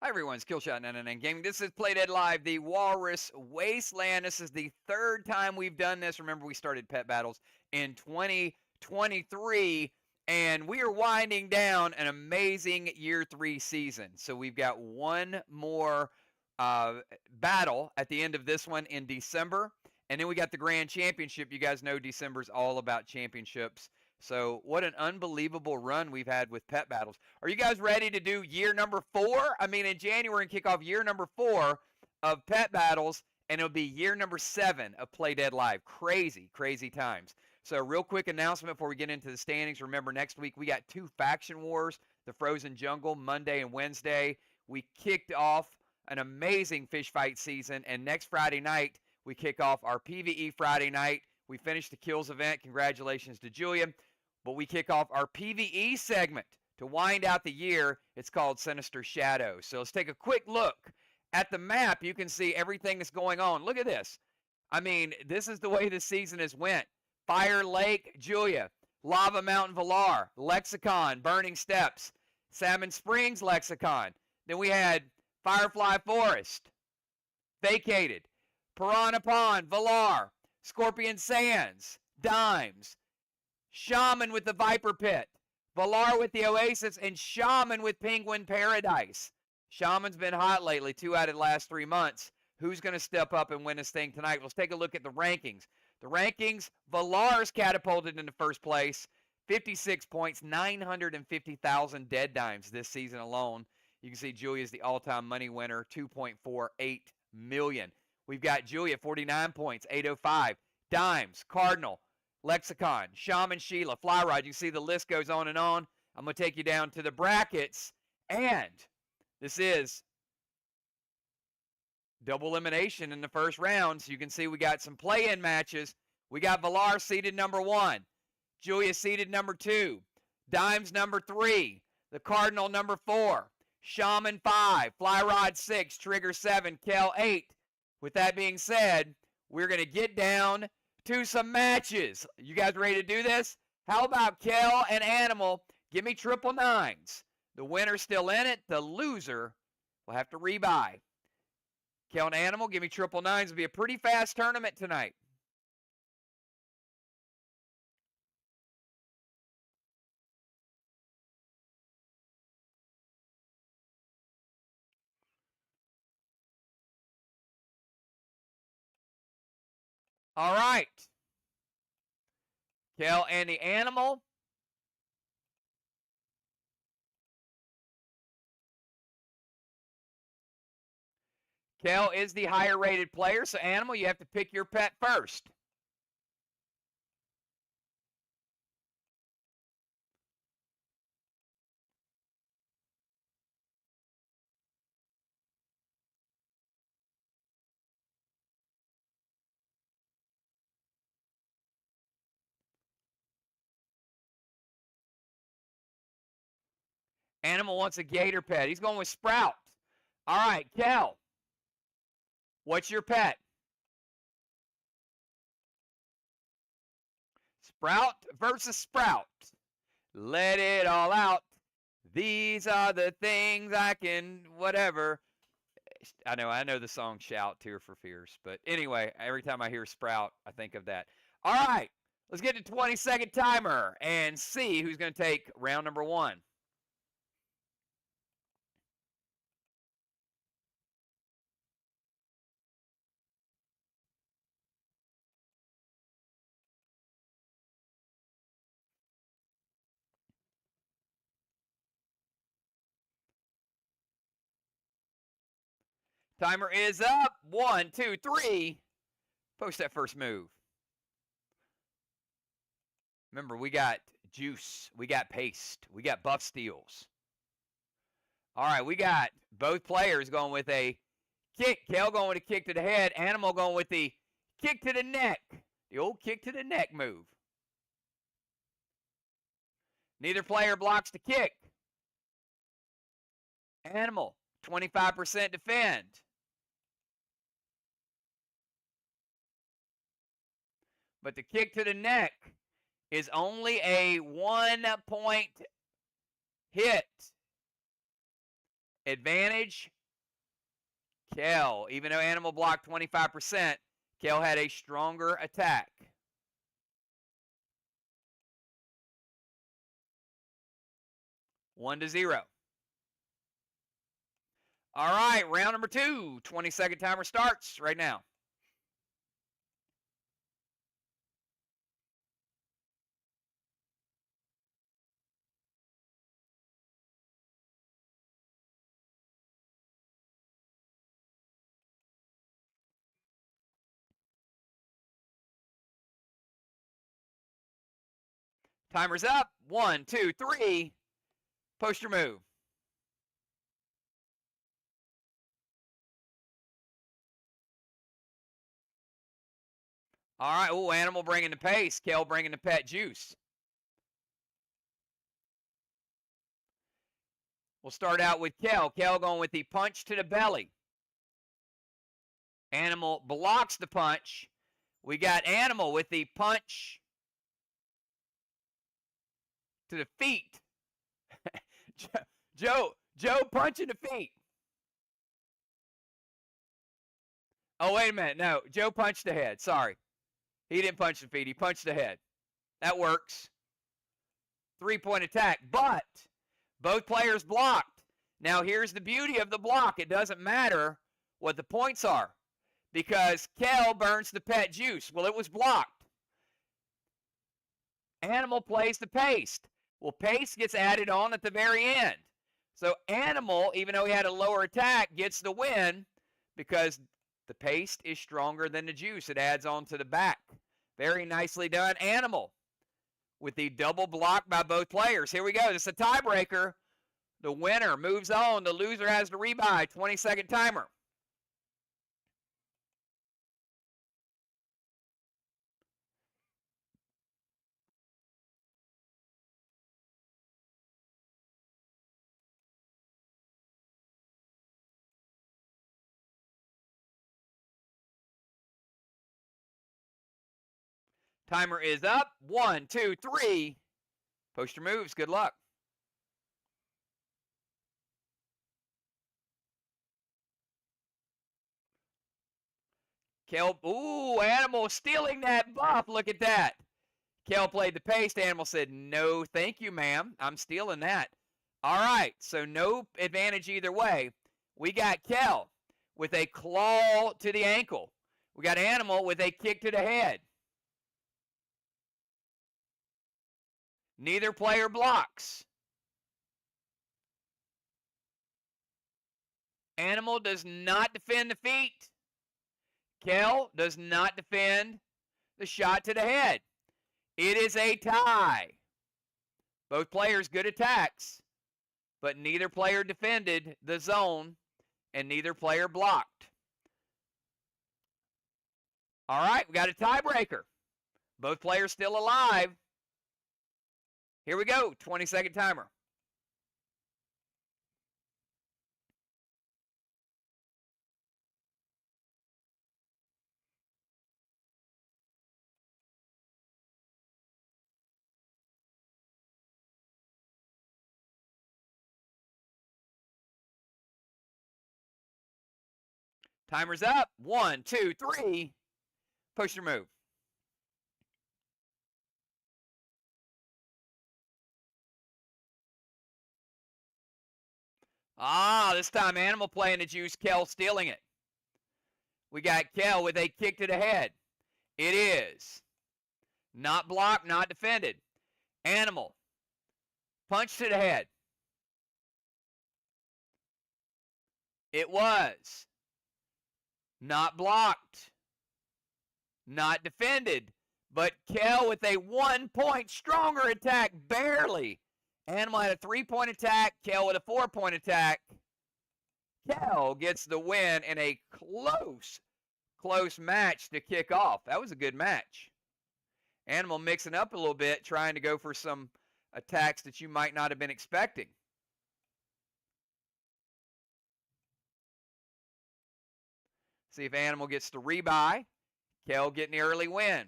Hi everyone, it's Killshot99 Gaming. This is Play Dead Live, the Walrus Wasteland. This is the third time we've done this. Remember, we started Pet Battles in 2023, and we are winding down an amazing Year 3 season. So we've got one more battle at the end of this one in December, and then we got the Grand Championship. You guys know December's all about championships. So what an unbelievable run we've had with Pet Battles. Are you guys ready to do year number 4? I mean, in January and kick off year number 4 of Pet Battles, and it'll be year number 7 of Play Dead Live. Crazy, crazy times. So real quick announcement before we get into the standings. Remember, next week we got 2 faction wars, the Frozen Jungle, Monday and Wednesday. We kicked off an amazing fish fight season, and next Friday night we kick off our PvE Friday night. We finished the Kills event. Congratulations to Julia. But we kick off our PvE segment to wind out the year. It's called Sinister Shadows. So let's take a quick look at the map. You can see everything that's going on. Look at this. I mean, this is the way the season has went. Fire Lake, Julia. Lava Mountain, Valar. Lexicon, Burning Steps. Salmon Springs, Lexicon. Then we had Firefly Forest, Vacated. Piranha Pond, Valar. Scorpion Sands, Dimes. Shaman with the Viper Pit, Valar with the Oasis, and Shaman with Penguin Paradise. Shaman's been hot lately, 2 out of the last 3 months. Who's going to step up and win this thing tonight? Let's take a look at the rankings. The rankings, Valar's catapulted into first place, 56 points, 950,000 dead dimes this season alone. You can see Julia's the all-time money winner, 2.48 million. We've got Julia, 49 points, 805. Dimes, Cardinal, Lexicon, Shaman, Sheila, Flyrod. You can see the list goes on and on. I'm going to take you down to the brackets. And this is double elimination in the first round. So you can see we got some play-in matches. We got Valar seeded number 1. Julia seeded number 2. Dimes number 3. The Cardinal number 4. Shaman 5. Flyrod 6. Trigger 7. Kel 8. With that being said, we're going to get down to some matches. You guys ready to do this? How about Kel and Animal? Give me triple nines. The winner's still in it. The loser will have to rebuy. Kel and Animal, give me triple nines. It'll be a pretty fast tournament tonight. All right. Kel and the Animal. Kel is the higher rated player, so Animal, you have to pick your pet first. Animal wants a gator pet. He's going with Sprout. All right, Kel. What's your pet? Sprout versus Sprout. Let it all out. These are the things I can, whatever. I know the song Shout, Tear for Fears. But anyway, every time I hear Sprout, I think of that. All right, let's get to 20-second timer and see who's going to take round number 1. Timer is up. 1, 2, 3. Post that first move. Remember, we got juice. We got paste. We got buff steals. All right, we got both players going with a kick. Kel going with a kick to the head. Animal going with the kick to the neck. The old kick to the neck move. Neither player blocks the kick. Animal, 25% defend. But the kick to the neck is only a 1-point hit. Advantage Kel, even though Animal blocked 25%, Kel had a stronger attack. One to 0. All right, round number 2. 20-second timer starts right now. Timer's up. 1, 2, 3. Post your move. All right. Oh, Animal bringing the pace. Kel bringing the pet juice. We'll start out with Kel. Kel going with the punch to the belly. Animal blocks the punch. We got Animal with the punch to the feet. Joe punching the feet. Oh, wait a minute. No, Joe punched the head. Sorry. He didn't punch the feet. He punched the head. That works. 3-point attack, but both players blocked. Now, here's the beauty of the block. It doesn't matter what the points are because Kel burns the pet juice. Well, it was blocked. Animal plays the paste. Well, paste gets added on at the very end. So Animal, even though he had a lower attack, gets the win because the paste is stronger than the juice. It adds on to the back. Very nicely done. Animal with the double block by both players. Here we go. This is a tiebreaker. The winner moves on. The loser has to rebuy. 20-second timer. Timer is up. 1, 2, 3. Post your moves. Good luck. Kel, ooh, Animal stealing that buff. Look at that. Kel played the paste. Animal said, no, thank you, ma'am. I'm stealing that. All right, so no advantage either way. We got Kel with a claw to the ankle. We got Animal with a kick to the head. Neither player blocks. Animal does not defend the feet. Kel does not defend the shot to the head. It is a tie. Both players good attacks, but neither player defended the zone and neither player blocked. All right, we got a tiebreaker. Both players still alive. Here we go, 20-second timer. Timer's up. 1, 2, 3. Push your move. This time Animal playing the juice, Kel stealing it. We got Kel with a kick to the head. It is not blocked, not defended. Animal, punch to the head. It was not blocked, not defended, but Kel with a 1-point stronger attack, barely. Animal had a 3-point attack, Kel with a 4-point attack. Kel gets the win in a close match to kick off. That was a good match. Animal mixing up a little bit, trying to go for some attacks that you might not have been expecting. See if Animal gets the rebuy. Kel getting the early win.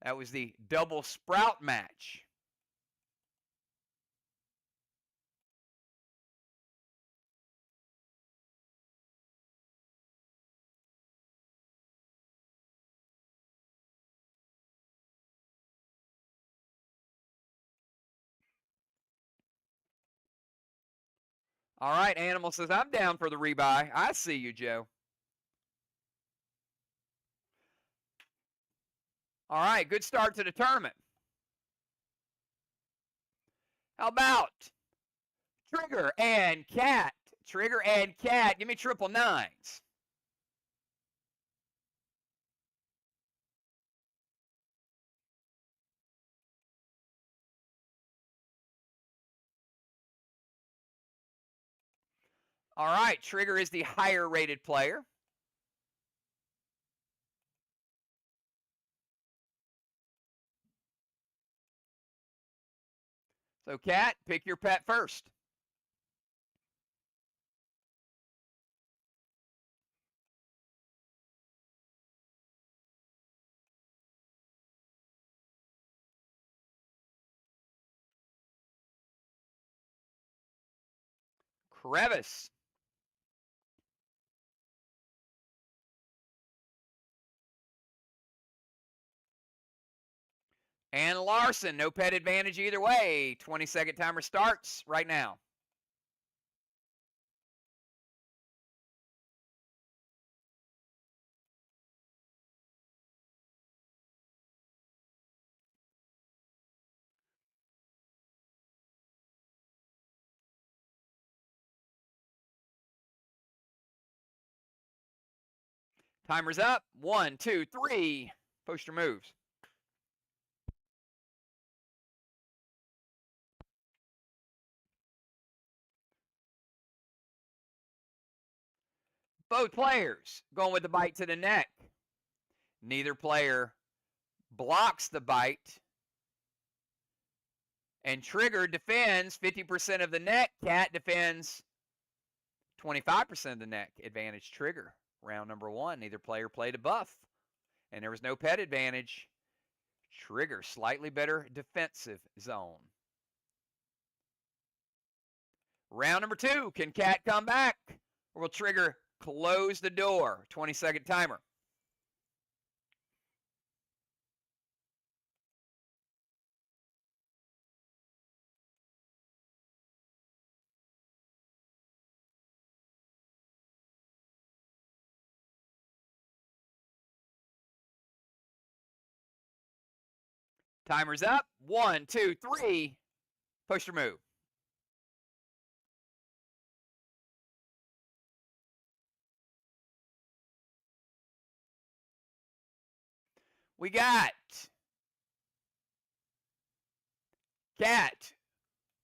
That was the double sprout match. All right, Animal says, I'm down for the rebuy. I see you, Joe. All right, good start to the tournament. How about Trigger and Cat? Trigger and Cat, give me triple nines. All right, Trigger is the higher rated player. So, Cat, pick your pet first. Crevice. And Larson, no pet advantage either way. 20-second timer starts right now. Timer's up. 1, 2, 3. Poster moves. Both players going with the bite to the neck. Neither player blocks the bite. And Trigger defends 50% of the neck. Cat defends 25% of the neck. Advantage Trigger. Round number 1. Neither player played a buff. And there was no pet advantage. Trigger, slightly better defensive zone. Round number 2. Can Cat come back? Or will Trigger close the door? 20-second timer. Timer's up. 1, 2, 3. Poster move. We got Cat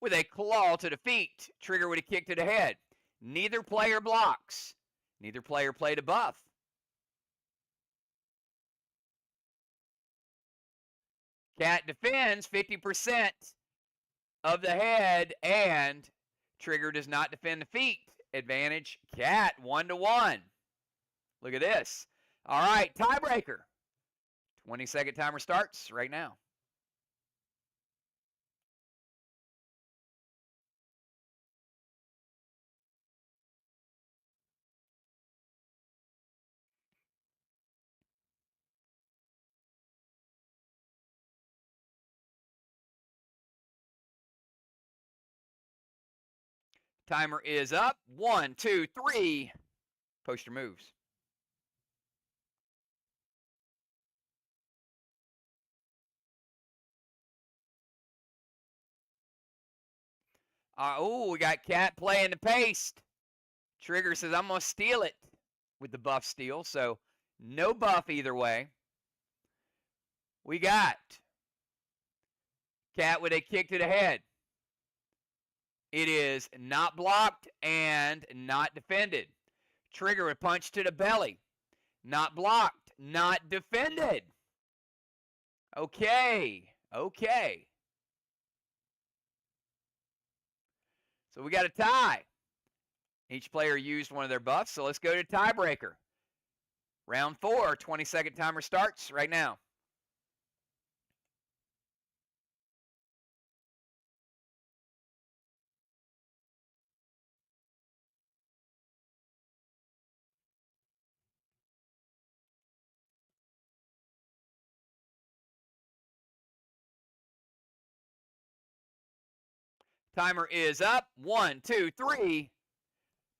with a claw to the feet. Trigger with a kick to the head. Neither player blocks. Neither player played a buff. Cat defends 50% of the head, and Trigger does not defend the feet. Advantage Cat, 1-1. Look at this. All right, tiebreaker. 20-second timer starts right now. Timer is up. 1, 2, 3. Poster moves. We got Cat playing the paste. Trigger says, I'm going to steal it with the buff steal. So no buff either way. We got Cat with a kick to the head. It is not blocked and not defended. Trigger with punch to the belly. Not blocked, not defended. Okay. So we got a tie. Each player used one of their buffs, so let's go to tiebreaker. Round 4, 20-second timer starts right now. Timer is up. 1, 2, 3.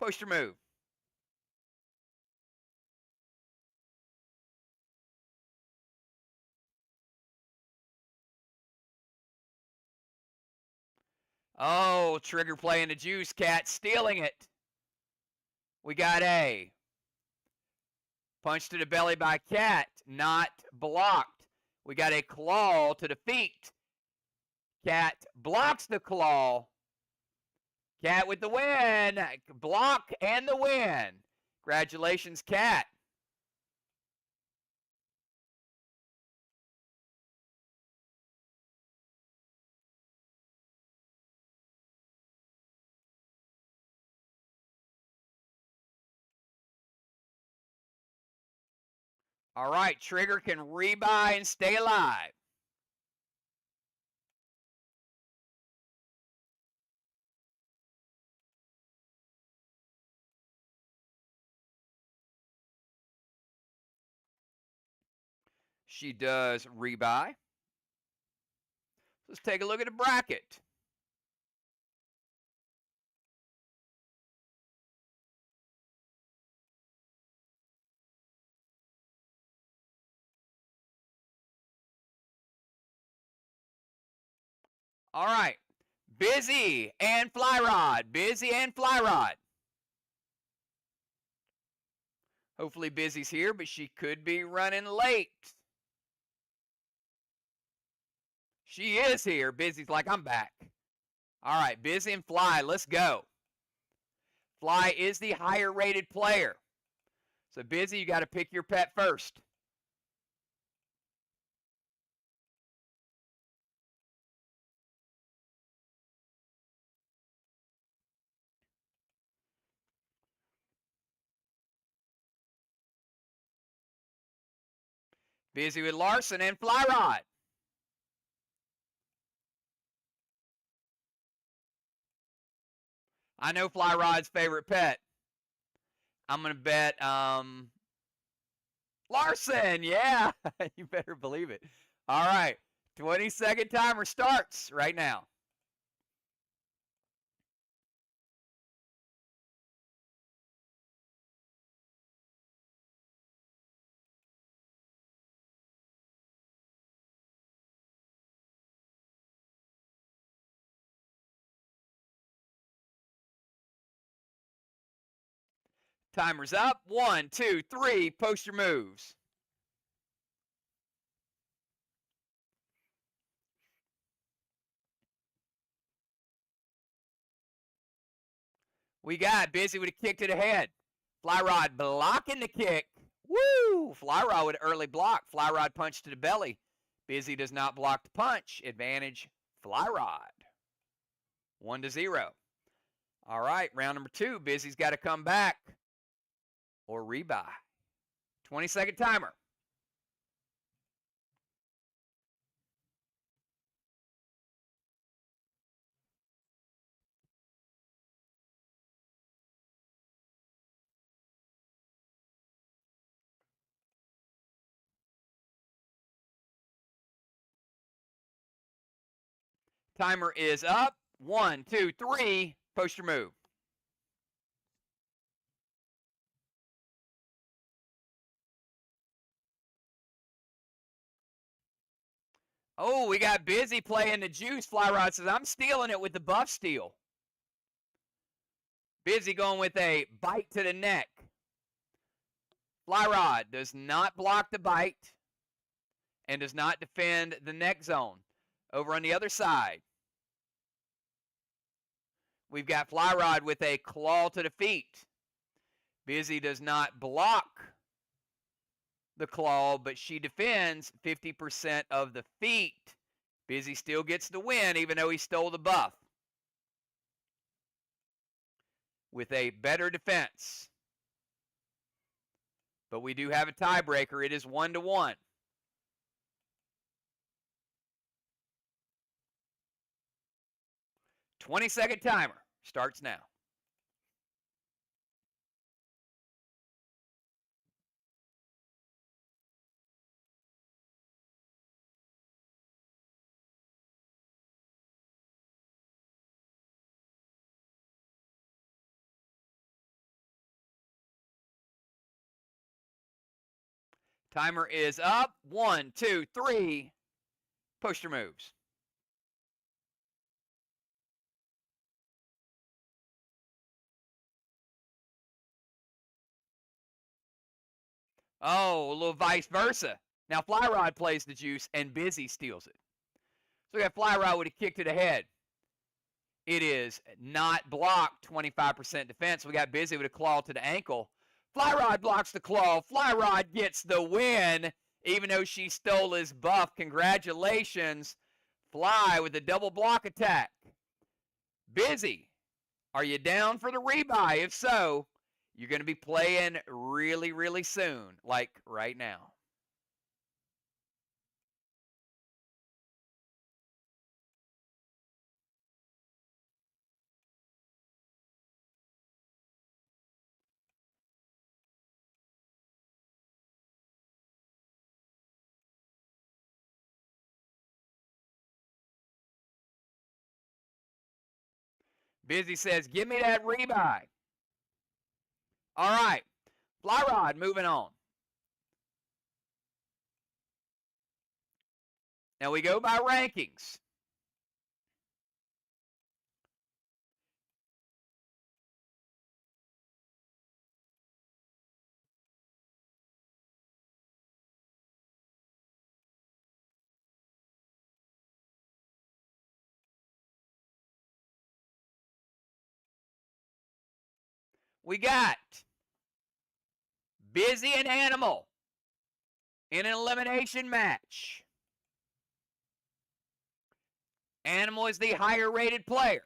Post your move. Oh, trigger playing the juice. Cat stealing it. We got a punch to the belly by Cat, not blocked. We got a claw to the feet. Cat blocks the claw. Cat with the win. Block and the win. Congratulations, Cat. All right, Trigger can rebuy and stay alive. She does rebuy. Let's take a look at the bracket. All right. Busy and Fly Rod. Busy and Fly Rod. Hopefully Busy's here, but she could be running late. She is here. Busy's like, I'm back. All right, Busy and Fly, let's go. Fly is the higher rated player. So Busy, you got to pick your pet first. Busy with Larson and Fly Rod. I know Fly Rod's favorite pet. I'm going to bet Larson. Yeah, you better believe it. All right, 20-second timer starts right now. Timer's up. 1, 2, 3. Post your moves. We got Busy with a kick to the head. Fly Rod blocking the kick. Woo! Fly Rod with an early block. Fly Rod punch to the belly. Busy does not block the punch. Advantage Fly Rod. 1-0. All right, round number 2. Busy's got to come back or rebuy. 20-second timer. Timer is up. 1, 2, 3. Post your move. Oh, we got Busy playing the juice. Fly Rod says, I'm stealing it with the buff steal. Busy going with a bite to the neck. Fly Rod does not block the bite and does not defend the neck zone. Over on the other side, we've got Fly Rod with a claw to the feet. Busy does not block the claw, but she defends 50% of the feet. Busy still gets the win, even though he stole the buff. With a better defense. But we do have a tiebreaker. It is 1-1. Twenty-second timer starts now. Timer is up. 1, 2, 3. Post your moves. Oh, a little vice versa. Now Fly Rod plays the juice and Busy steals it. So we got Fly Rod with a kick to the head. It is not blocked, 25% defense. We got Busy with a claw to the ankle. Fly Rod blocks the claw. Fly Rod gets the win, even though she stole his buff. Congratulations, Fly, with a double block attack. Busy, are you down for the rebuy? If so, you're going to be playing really, really soon, like right now. Busy says, give me that rebuy. All right, Fly Rod moving on. Now we go by rankings. We got Busy and Animal in an elimination match. Animal is the higher rated player.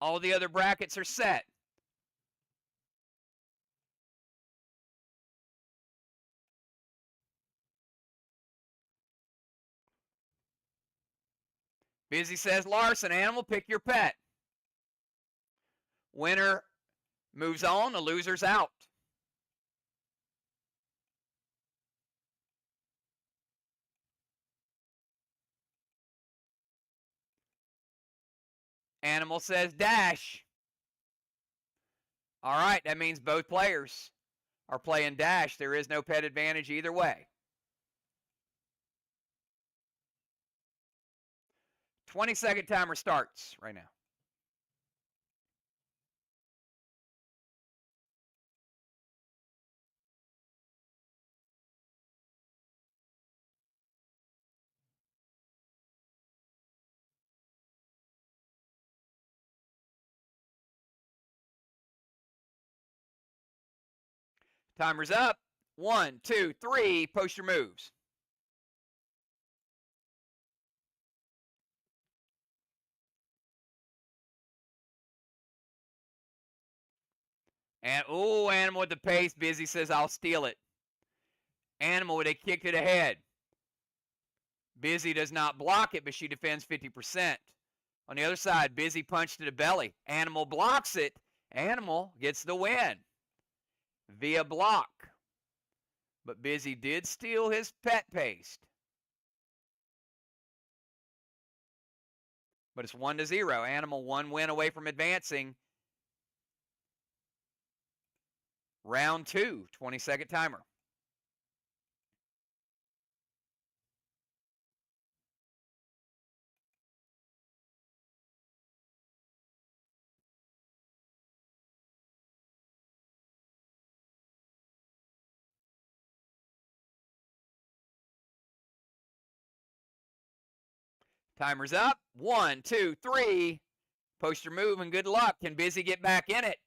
All the other brackets are set. Busy says, Larson, Animal, pick your pet. Winner moves on, the loser's out. Animal says Dash. All right, that means both players are playing Dash. There is no pet advantage either way. 20-second timer starts right now. Timer's up. 1, 2, 3. Post your moves. And Animal with the pace. Busy says, I'll steal it. Animal with a kick to the head. Busy does not block it, but she defends 50%. On the other side, Busy punch to the belly. Animal blocks it. Animal gets the win via block. But Busy did steal his pet paste. But it's 1-0. Animal 1 win away from advancing. Round 2, 20-second timer. Timer's up. 1, 2, 3. Post your move and good luck. Can Busy get back in it?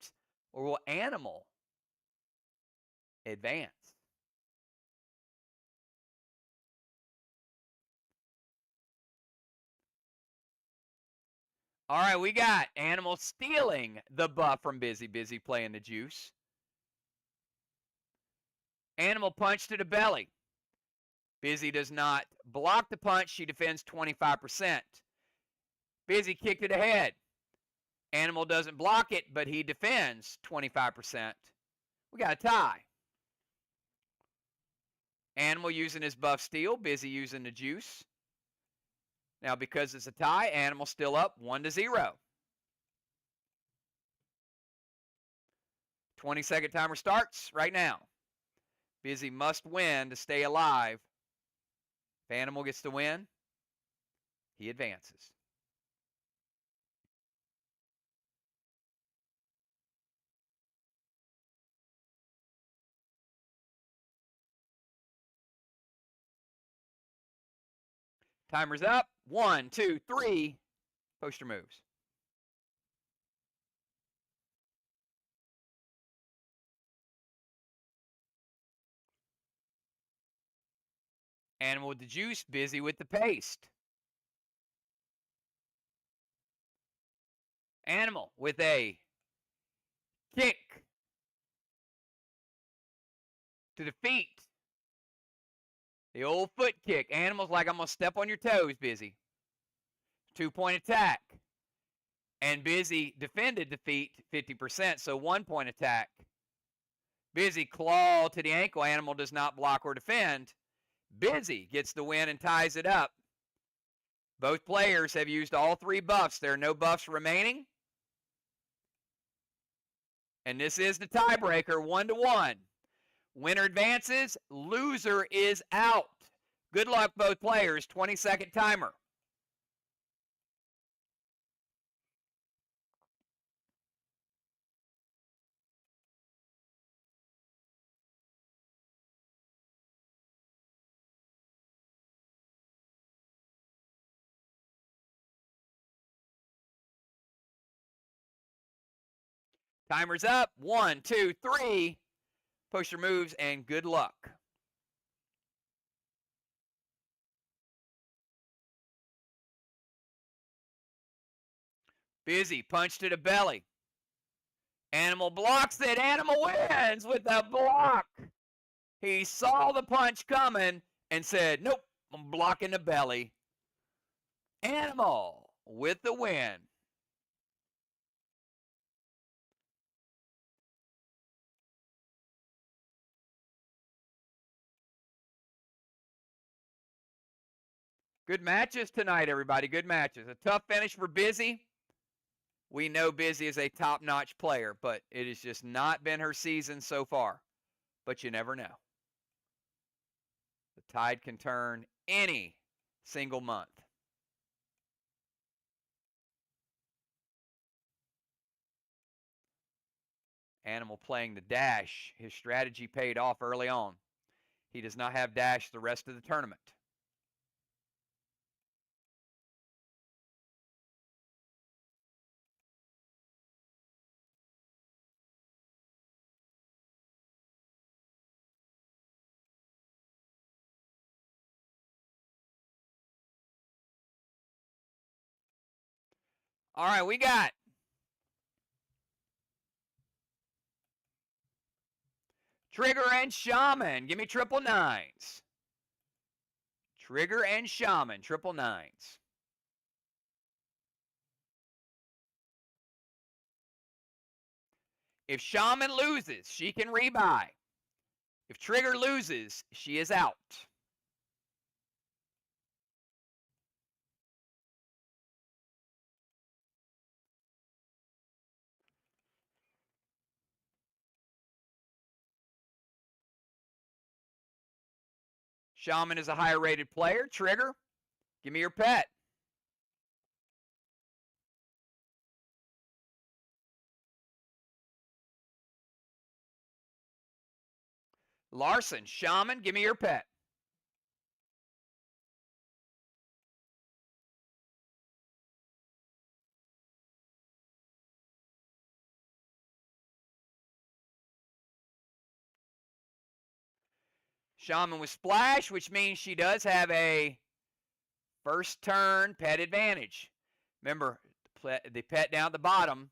Or will Animal advance? All right, we got Animal stealing the buff from Busy. Busy playing the juice. Animal punch to the belly. Busy does not block the punch. She defends 25%. Busy kick to the head. Animal doesn't block it, but he defends 25%. We got a tie. Animal using his buff steal, busy using the juice. Now, because it's a tie, Animal still up 1-0. 20-second timer starts right now. Busy must win to stay alive. If Animal gets to win, he advances. Timer's up. 1, 2, 3. Poster moves. Animal with the juice, busy with the paste. Animal with a kick to the feet. The old foot kick. Animal's like, I'm going to step on your toes, Busy. 2-point attack. And Busy defended the feet 50%, so 1-point attack. Busy claw to the ankle. Animal does not block or defend. Busy gets the win and ties it up. Both players have used all 3 buffs. There are no buffs remaining. And this is the tiebreaker, 1-1. Winner advances, loser is out. Good luck, both players. 20-second timer. Timer's up. 1, 2, 3. Poster moves, and good luck. Busy, punch to the belly. Animal blocks it. Animal wins with a block. He saw the punch coming and said, nope, I'm blocking the belly. Animal with the win. Good matches tonight, everybody. Good matches. A tough finish for Busy. We know Busy is a top-notch player, but it has just not been her season so far. But you never know. The tide can turn any single month. Animal playing the dash. His strategy paid off early on. He does not have dash the rest of the tournament. All right, we got Trigger and Shaman. Give me 999s. Trigger and Shaman, 999s. If Shaman loses, she can rebuy. If Trigger loses, she is out. Shaman is a higher rated player. Trigger, give me your pet. Larson, Shaman, give me your pet. Shaman with Splash, which means she does have a first turn pet advantage. Remember, the pet down at the bottom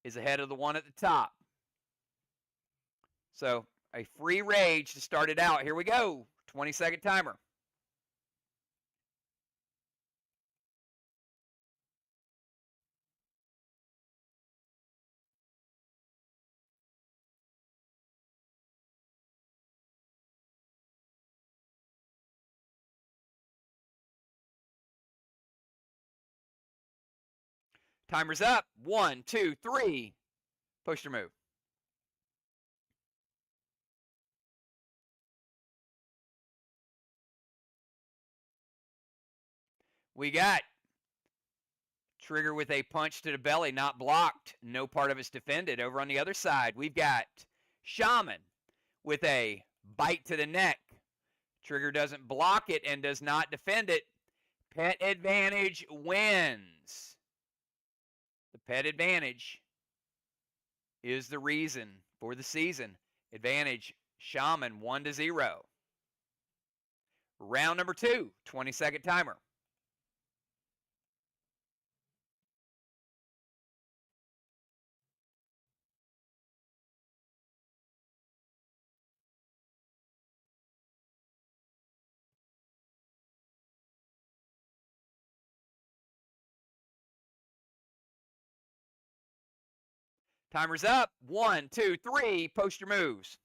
is ahead of the one at the top. So a free rage to start it out. Here we go. 20-second timer. Timer's up. 1, 2, 3. Push your move. We got Trigger with a punch to the belly, not blocked. No part of it's defended. Over on the other side, we've got Shaman with a bite to the neck. Trigger doesn't block it and does not defend it. Pet advantage wins. The pet advantage is the reason for the season. Advantage, Shaman, 1-0. Round number 2, 20-second timer. Timer's up. 1, 2, 3. Post your moves.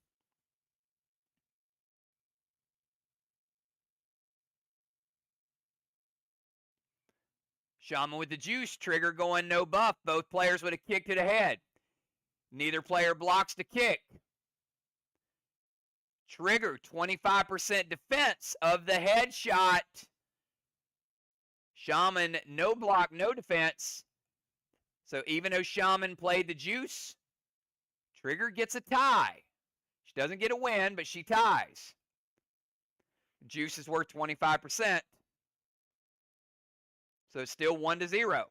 Shaman with the juice. Trigger going no buff. Both players with a kick to the head. Neither player blocks the kick. Trigger, 25% defense of the headshot. Shaman, no block, no defense. So even though Shaman played the juice, Trigger gets a tie. She doesn't get a win, but she ties. Juice is worth 25%. So it's still 1-0.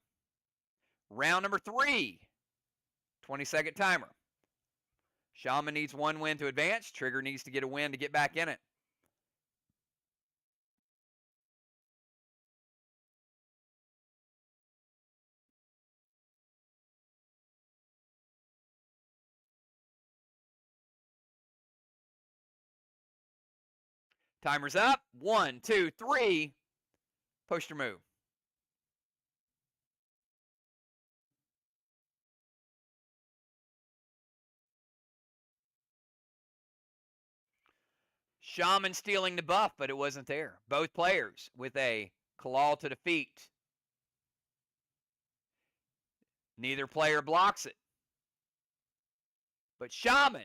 Round number 3, 20-second timer. Shaman needs 1 win to advance. Trigger needs to get a win to get back in it. Timer's up. 1, 2, 3. Post your move. Shaman stealing the buff, but it wasn't there. Both players with a claw to the feet. Neither player blocks it. But Shaman,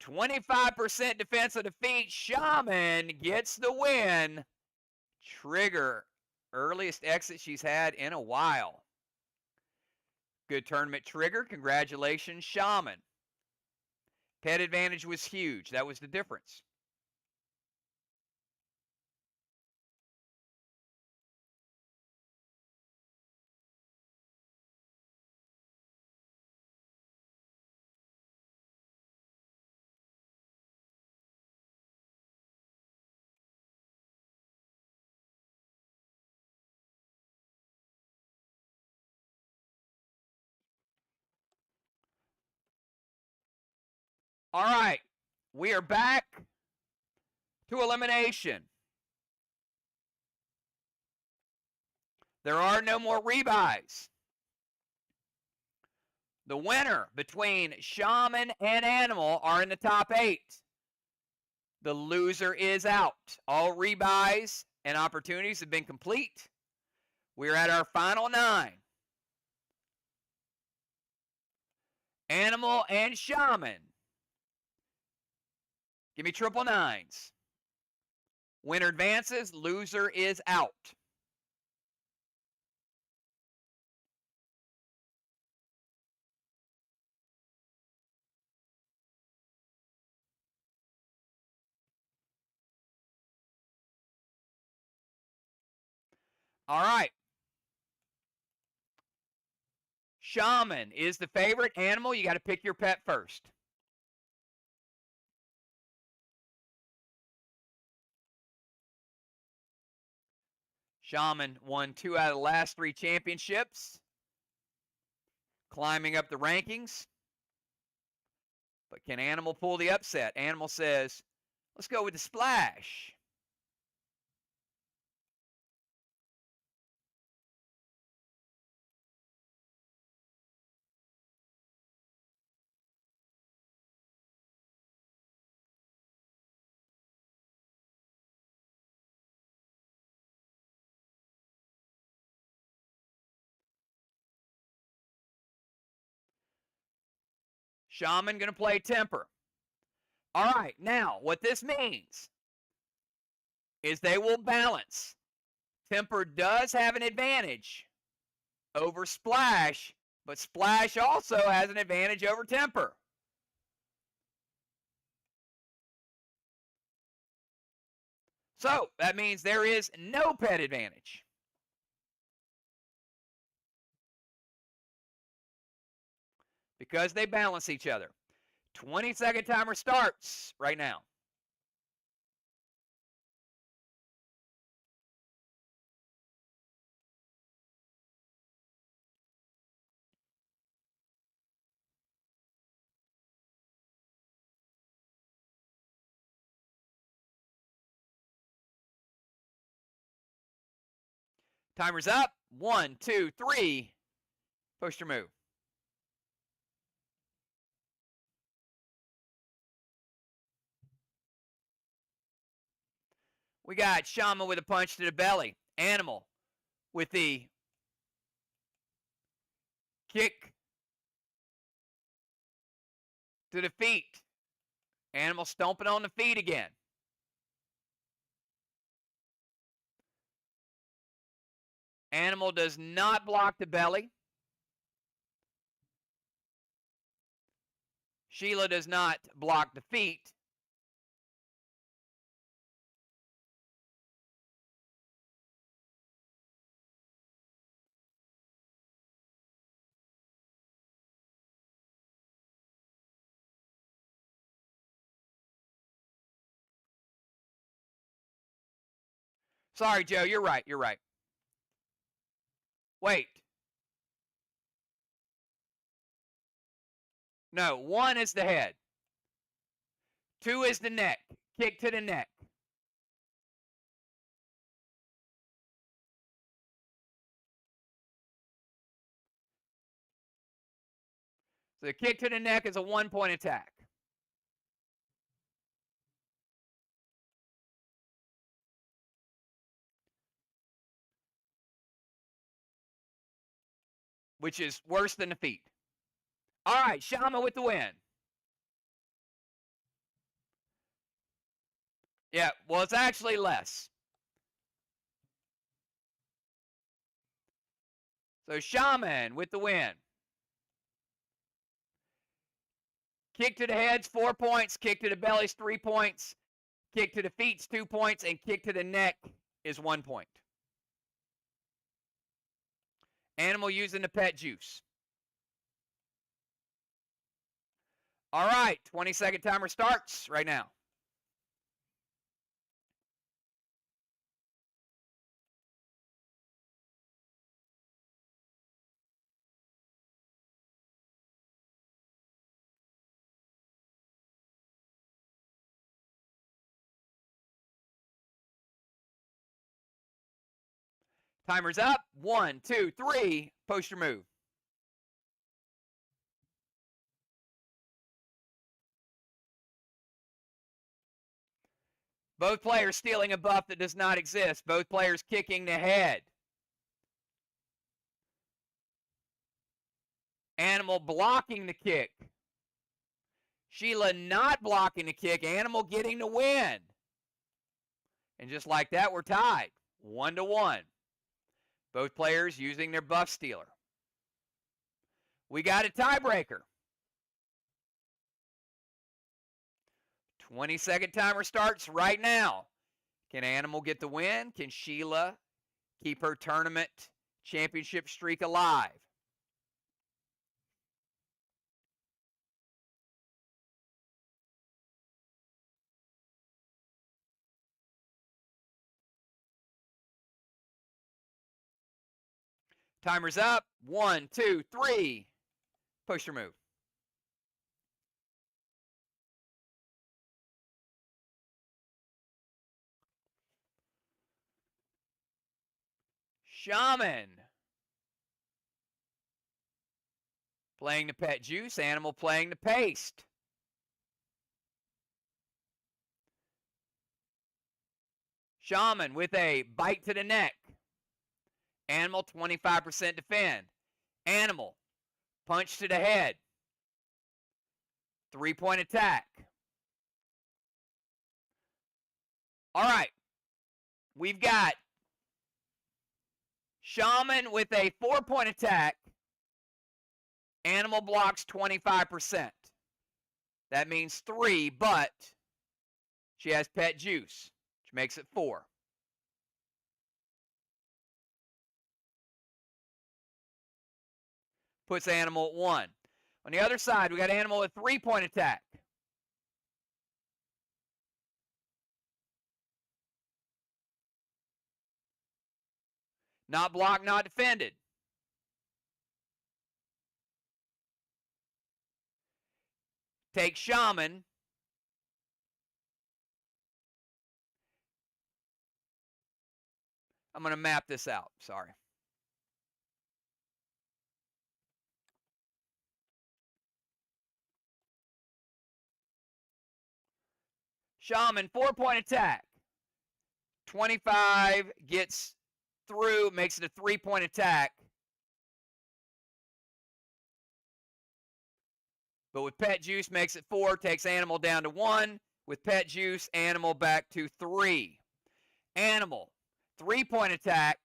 25% defense of defeat. Shaman gets the win. Trigger, earliest exit she's had in a while. Good tournament, Trigger. Congratulations, Shaman. Pet advantage was huge. That was the difference. All right, we are back to elimination. There are no more rebuys. The winner between Shaman and Animal are in the top 8. The loser is out. All rebuys and opportunities have been complete. We're at our final 9. Animal and Shaman. Give me triple 9s. Winner advances, loser is out. All right. Shaman is the favorite. Animal, you got to pick your pet first. Shaman won 2 out of the last 3 championships. Climbing up the rankings. But can Animal pull the upset? Animal says, let's go with the splash. Shaman going to play temper. All right, now what this means is they will balance. Temper does have an advantage over Splash, but Splash also has an advantage over Temper. So that means there is no pet advantage. Because they balance each other. 20-second timer starts right now. Timer's up. 1, 2, 3. Post your move. We got Shaman with a punch to the belly. Animal with the kick to the feet. Animal stomping on the feet again. Animal does not block the belly. Sheila does not block the feet. Sorry, Joe, you're right. You're right. Wait. No, 1 is the head. 2 is the neck. Kick to the neck. So the kick to the neck is a 1-point attack. Which is worse than the feet. All right, Shaman with the win. Yeah, well, it's actually less. So Shaman with the win. Kick to the head's 4 points. Kick to the belly's 3 points. Kick to the feet's 2 points. And kick to the neck is 1 point. Animal using the pet juice. All right, 20-second timer starts right now. Timer's up. 1, 2, 3. Post your move. Both players stealing a buff that does not exist. Both players kicking the head. Animal blocking the kick. Sheila not blocking the kick. Animal getting the win. And just like that, we're tied. 1-1. Both players using their buff stealer. We got a tiebreaker. 20-second timer starts right now. Can Animal get the win? Can Sheila keep her tournament championship streak alive? Timer's up. 1, 2, 3. Push your move. Shaman. Playing the pet juice. Animal playing the paste. Shaman with a bite to the neck. Animal 25% defend. Animal punch to the head. 3-point attack. All right. We've got Shaman with a 4-point attack. Animal blocks 25%. That means 3, but she has pet juice, which makes it 4. Puts animal at 1. On the other side, we got animal with 3-point attack. Not blocked, not defended. Take Shaman. I'm going to map this out. Sorry. Shaman, 4-point attack. 25 gets through, makes it a 3-point attack. But with pet juice, makes it 4, takes animal down to 1. With pet juice, animal back to 3. Animal, 3-point attack.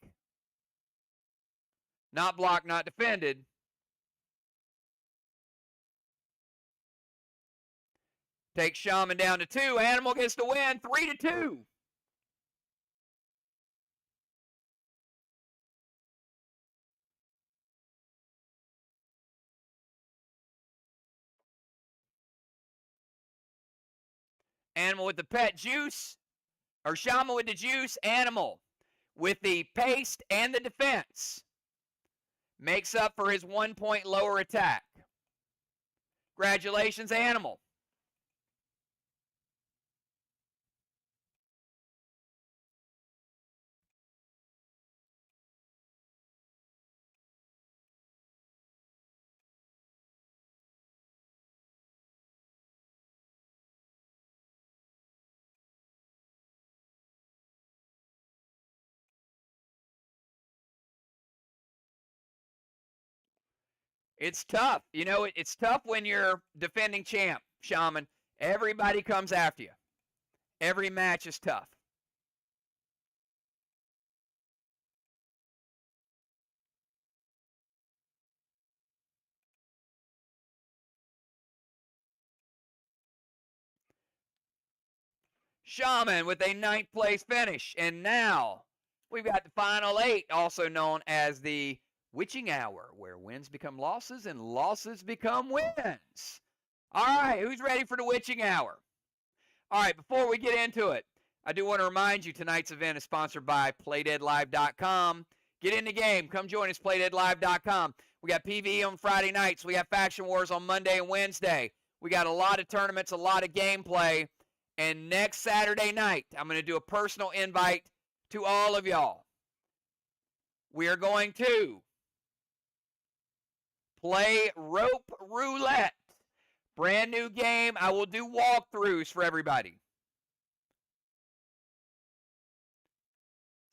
Not blocked, not defended. Takes Shaman down to 2. Animal gets to win 3-2. Animal with the pet juice, or Shaman with the juice, animal with the paste and the defense. Makes up for his 1-point lower attack. Congratulations, animal. It's tough. You know, it's tough when you're defending champ, Shaman. Everybody comes after you. Every match is tough. Shaman with a 9th place finish. And now we've got the final 8, also known as the Witching Hour, where wins become losses and losses become wins. All right, who's ready for the Witching Hour? All right, before we get into it, I do want to remind you tonight's event is sponsored by PlayDeadLive.com. Get in the game. Come join us, PlayDeadLive.com. We got PvE on Friday nights. We got Faction Wars on Monday and Wednesday. We got a lot of tournaments, a lot of gameplay. And next Saturday night, I'm going to do a personal invite to all of y'all. We are going to play Rope Roulette. Brand new game. I will do walkthroughs for everybody.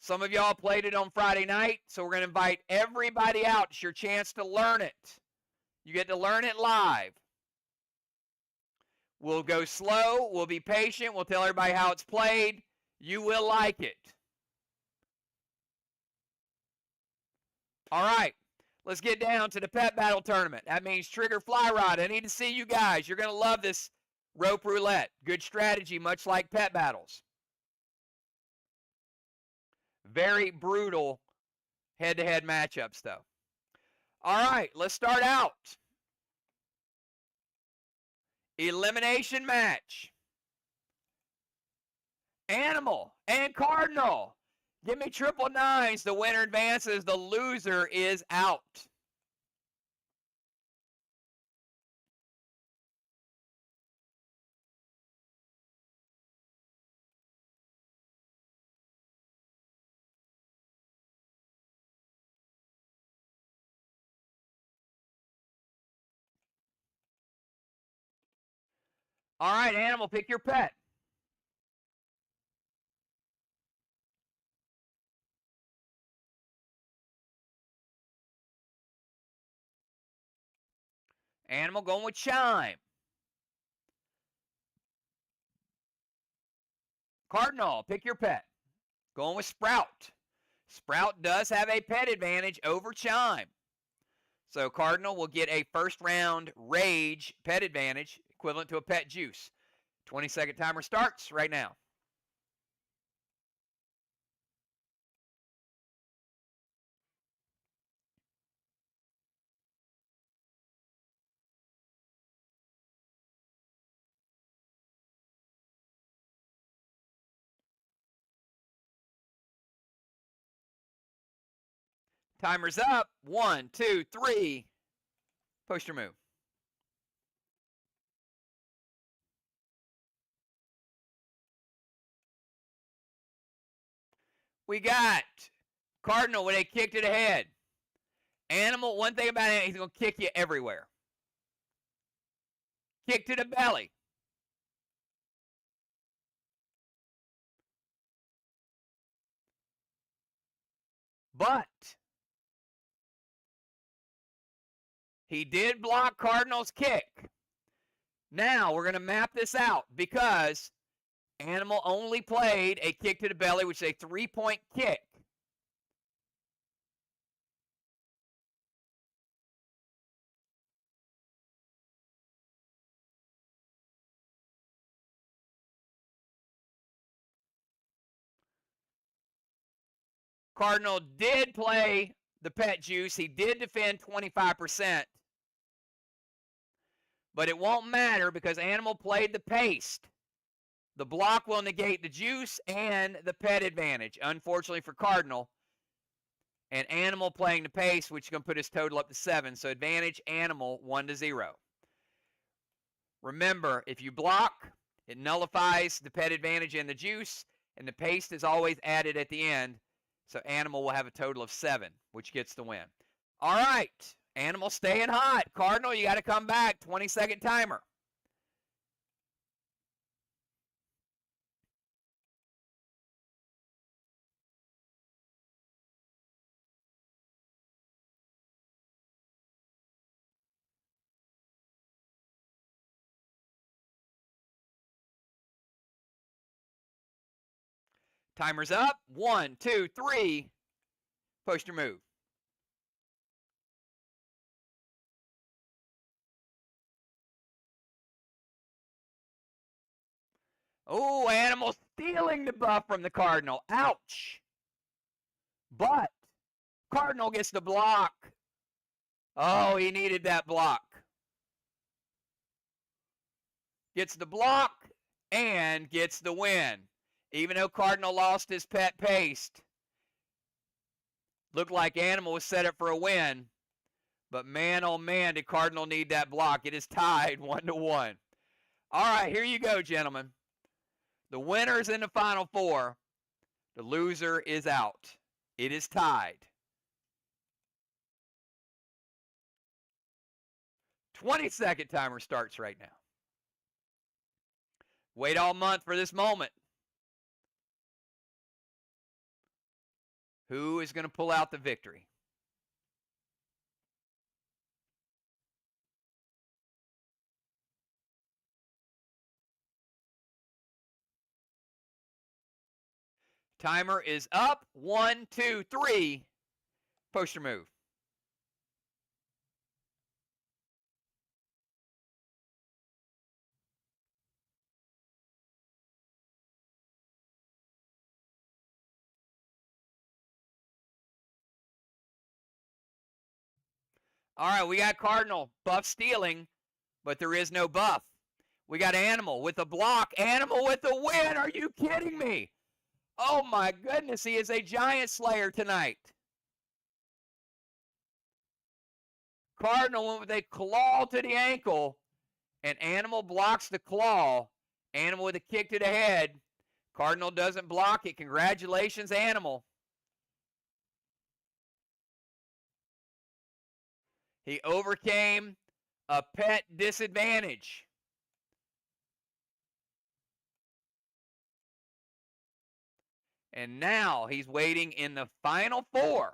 Some of y'all played it on Friday night, so we're going to invite everybody out. It's your chance to learn it. You get to learn it live. We'll go slow. We'll be patient. We'll tell everybody how it's played. You will like it. All right. Let's get down to the pet battle tournament. That means trigger fly rod. I need to see you guys. You're going to love this rope roulette. Good strategy, much like pet battles. Very brutal head-to-head matchups, though. All right, let's start out. Elimination match. Animal and Cardinal. Give me triple nines. The winner advances. The loser is out. All right, Animal, pick your pet. Animal going with Chime. Cardinal, pick your pet. Going with Sprout. Sprout does have a pet advantage over Chime. So Cardinal will get a first round Rage pet advantage equivalent to a pet juice. 20-second timer starts right now. Timer's up. 1, 2, 3. Post your move. We got Cardinal with a kick to the head. Animal, one thing about it, he's going to kick you everywhere. Kick to the belly. But he did block Cardinal's kick. Now we're going to map this out because Animal only played a kick to the belly, which is a 3-point kick. Cardinal did play the pet juice. He did defend 25%. But it won't matter because Animal played the paste. The block will negate the juice and the pet advantage, unfortunately for Cardinal. And Animal playing the paste, which is going to put his total up to 7. So advantage Animal 1-0. Remember, if you block, it nullifies the pet advantage and the juice, and the paste is always added at the end. So Animal will have a total of 7, which gets the win. All right. Animal staying hot. Cardinal, you got to come back. 20-second timer. Timer's up. 1, 2, 3. Post your move. Oh, Animal stealing the buff from the Cardinal. Ouch. But Cardinal gets the block. Oh, he needed that block. Gets the block and gets the win. Even though Cardinal lost his pet paste, looked like Animal was set up for a win. But man, oh man, did Cardinal need that block. It is tied 1-1. All right, here you go, gentlemen. The winner's in the Final Four. The loser is out. It is tied. 20-second timer starts right now. Wait all month for this moment. Who is going to pull out the victory? Timer is up. 1, 2, 3. Post your move. All right, we got Cardinal buff stealing, but there is no buff. We got Animal with a block. Animal with the win. Are you kidding me? Oh my goodness, he is a giant slayer tonight. Cardinal went with a claw to the ankle, and Animal blocks the claw. Animal with a kick to the head. Cardinal doesn't block it. Congratulations, Animal. He overcame a pet disadvantage. And now he's waiting in the Final Four.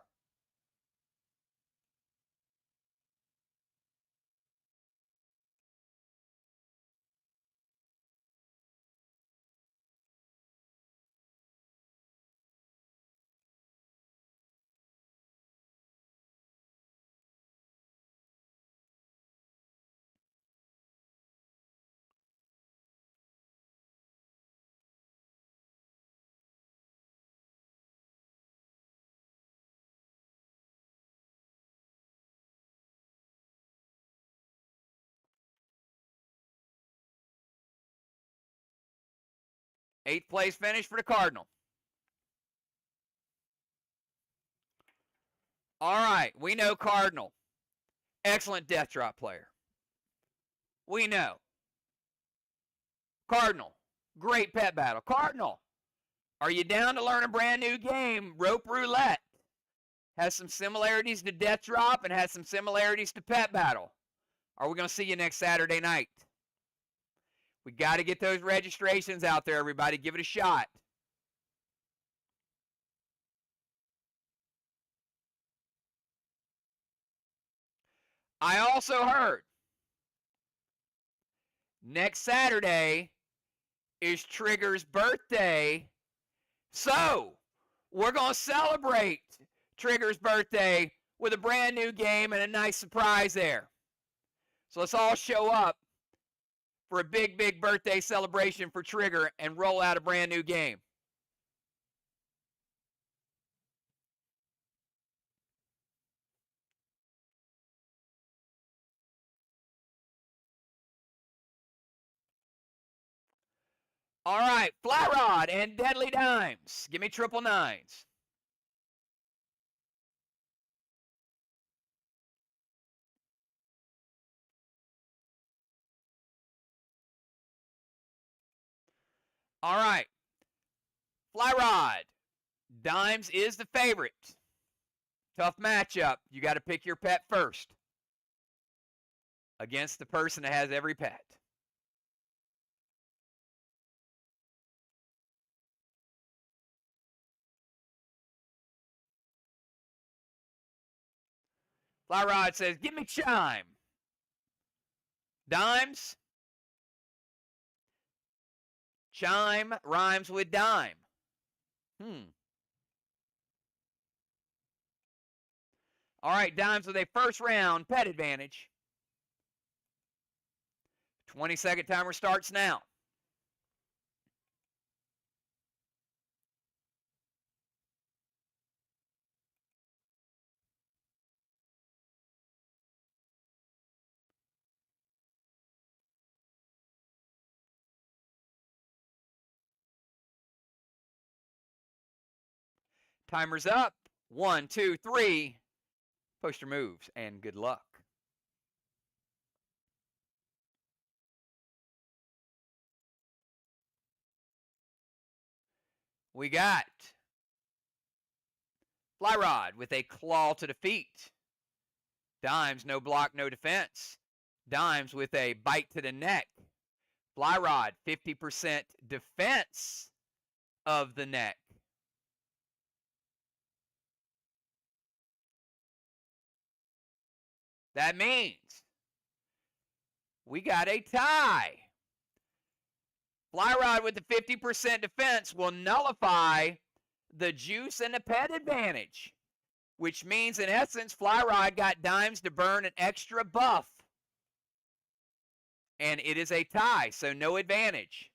8th place finish for the Cardinal. All right, we know Cardinal. Excellent death drop player. We know. Cardinal, great pet battle. Cardinal, are you down to learn a brand new game? Rope Roulette has some similarities to death drop and has some similarities to pet battle. Are we going to see you next Saturday night? We got to get those registrations out there, everybody. Give it a shot. I also heard next Saturday is Trigger's birthday. So we're going to celebrate Trigger's birthday with a brand new game and a nice surprise there. So let's all show up for a big, big birthday celebration for Trigger and roll out a brand new game. All right, Flat Rod and Deadly Dimes. Give me triple nines. All right, Flat Rod. Dimes is the favorite. Tough matchup. You got to pick your pet first against the person that has every pet. Fly Rod says, give me Chime. Dimes. Chime rhymes with dime. All right, Dimes with a first round pet advantage. 20-second timer starts now. Timer's up. 1, 2, 3. Post your moves and good luck. We got Fly Rod with a claw to the feet. Dimes, no block, no defense. Dimes with a bite to the neck. Fly Rod, 50% defense of the neck. That means we got a tie. Fly Rod with the 50% defense will nullify the juice and the pet advantage, which means in essence Fly Rod got Dimes to burn an extra buff. And it is a tie, so no advantage.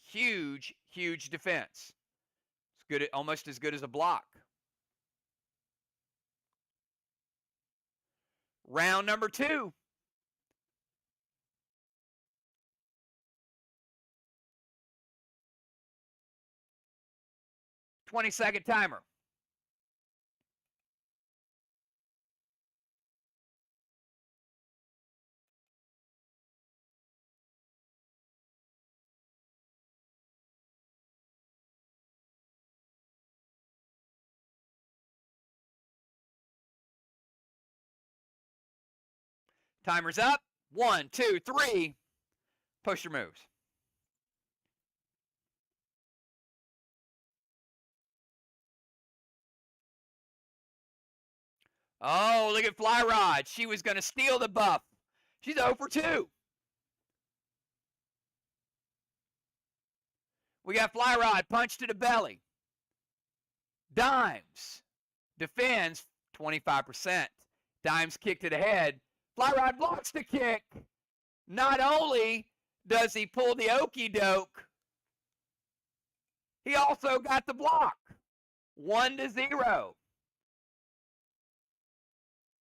Huge, huge defense. It's good, almost as good as a block. Round number 2. Twenty-second timer. Timer's up. 1, 2, 3. Push your moves. Oh, look at Fly Rod. She was going to steal the buff. She's 0 for 2. We got Fly Rod, punch to the belly. Dimes defends 25%. Dimes kick to the head. Fly Rod blocks the kick. Not only does he pull the okie doke, he also got the block. 1-0.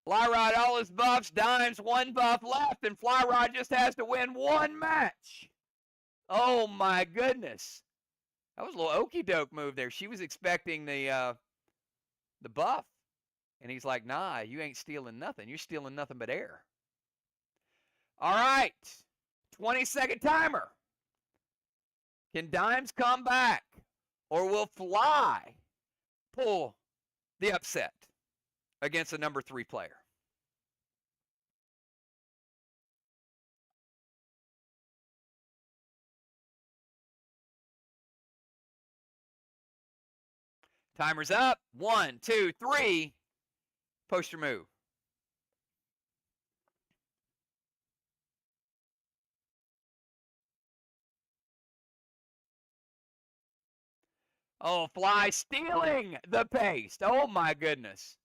Fly Rod all his buffs, Dimes 1 buff left, and Fly Rod just has to win 1 match. Oh my goodness. That was a little okey doke move there. She was expecting the buff. And he's like, nah, you ain't stealing nothing. You're stealing nothing but air. All right. 20-second timer. Can Dimes come back? Or will Fly pull the upset against a number 3 player? Timer's up. 1, 2, 3. Post your move. Oh, Fly stealing the paste. Oh, my goodness.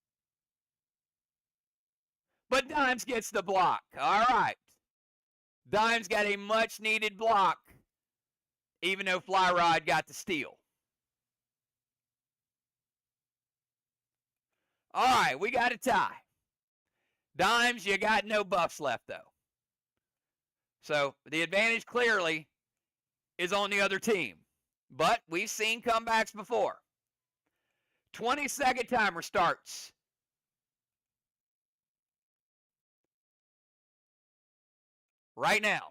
But Dimes gets the block. All right. Dimes got a much-needed block, even though Fly Rod got the steal. All right, we got a tie. Dimes, you got no buffs left, though. So the advantage clearly is on the other team. But we've seen comebacks before. 20-second timer starts. Right now.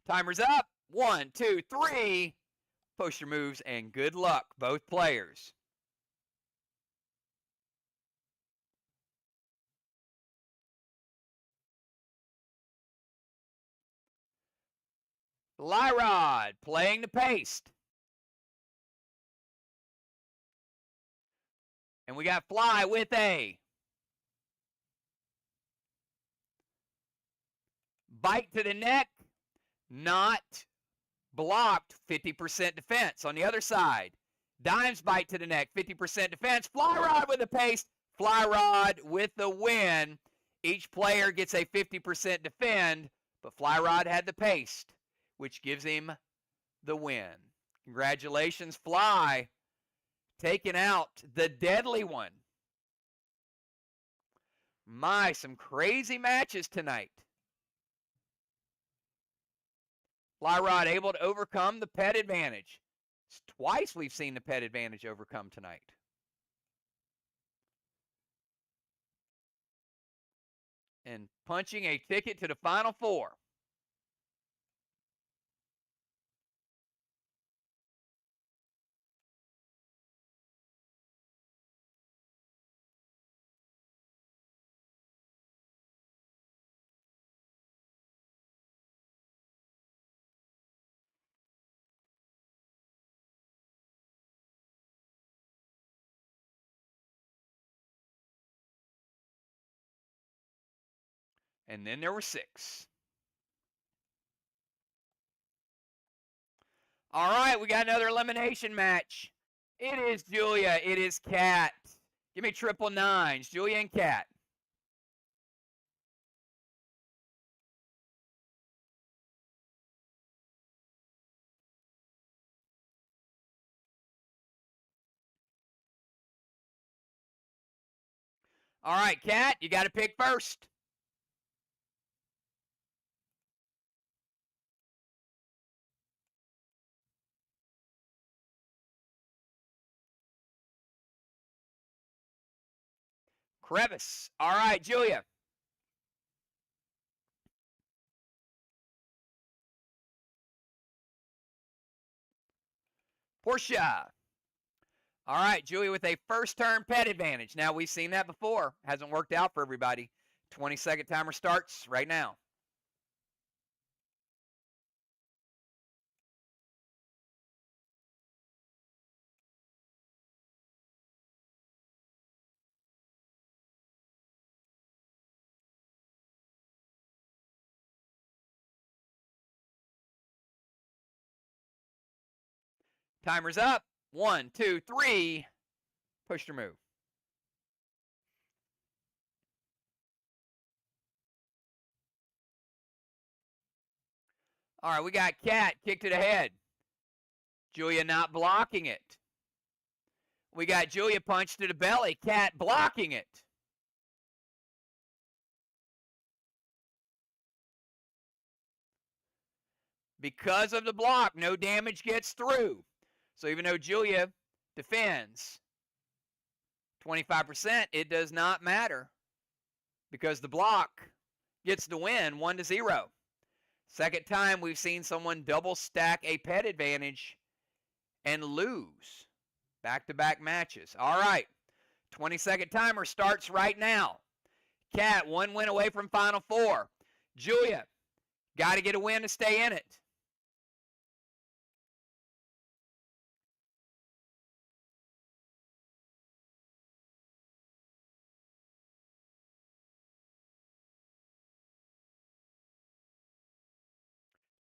Timer's up. 1, 2, 3. Post your moves and good luck, both players. Lyrod playing the paste. And we got Fly with a bite to the neck. Not blocked. 50% defense. On the other side, Dimes bite to the neck. 50% defense. Fly Rod with a paste. Fly Rod with the win. Each player gets a 50% defend, but Fly Rod had the paste, which gives him the win. Congratulations, Fly, taking out the deadly one. My, some crazy matches tonight. Fly Rod able to overcome the pet advantage. It's twice we've seen the pet advantage overcome tonight. And punching a ticket to the Final Four. And then there were 6. All right, we got another elimination match. It is Julia. It is Kat. Give me 999s. Julia and Kat. All right, Kat, you got to pick first. Crevice. All right, Julia. Portia. All right, Julia with a first turn pet advantage. Now, we've seen that before. Hasn't worked out for everybody. 20-second timer starts right now. Timer's up. 1, 2, 3. Push your move. All right, we got Cat kick to the head. Julia not blocking it. We got Julia punch to the belly. Cat blocking it. Because of the block, no damage gets through. So even though Julia defends 25%, it does not matter because the block gets the win 1-0. Second time we've seen someone double stack a pet advantage and lose back-to-back matches. All right, 20-second timer starts right now. Cat, 1 win away from Final Four. Julia, got to get a win to stay in it.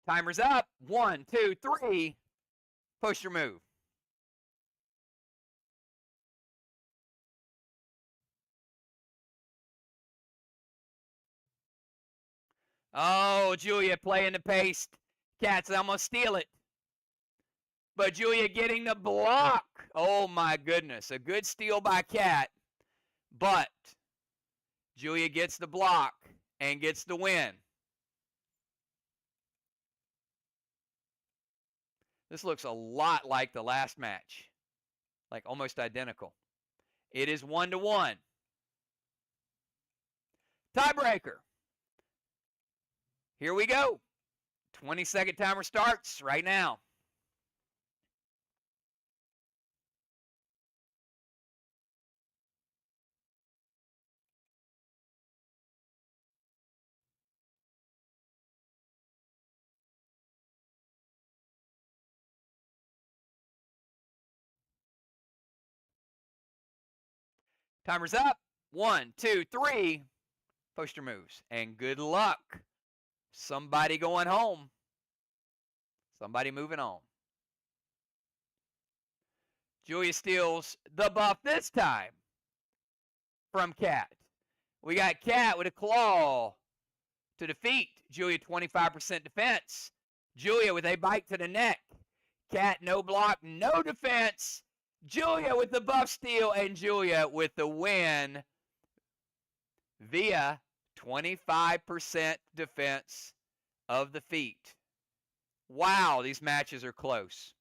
Timer's up. 1, 2, 3. Push your move. Oh, Julia playing the pace. Cat's almost steal it. But Julia getting the block. Oh my goodness. A good steal by Cat. But Julia gets the block and gets the win. This looks a lot like the last match. Like almost identical. It is 1-1. Tiebreaker. Here we go. 20-second timer starts right now. Timer's up. 1, 2, 3. Poster moves. And good luck. Somebody going home. Somebody moving on. Julia steals the buff this time from Cat. We got Cat with a claw to defeat. Julia 25% defense. Julia with a bite to the neck. Cat no block, no defense. Julia with the buff steal, and Julia with the win via 25% defense of the feat. Wow, these matches are close.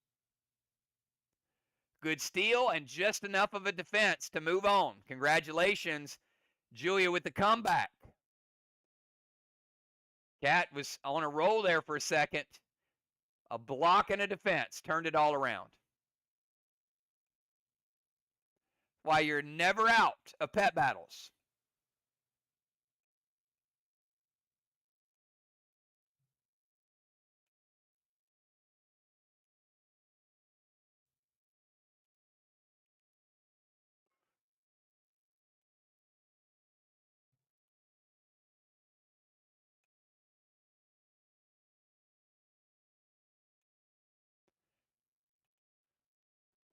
Good steal and just enough of a defense to move on. Congratulations, Julia, with the comeback. Cat was on a roll there for a second. A block and a defense turned it all around. Why you're never out of pet battles.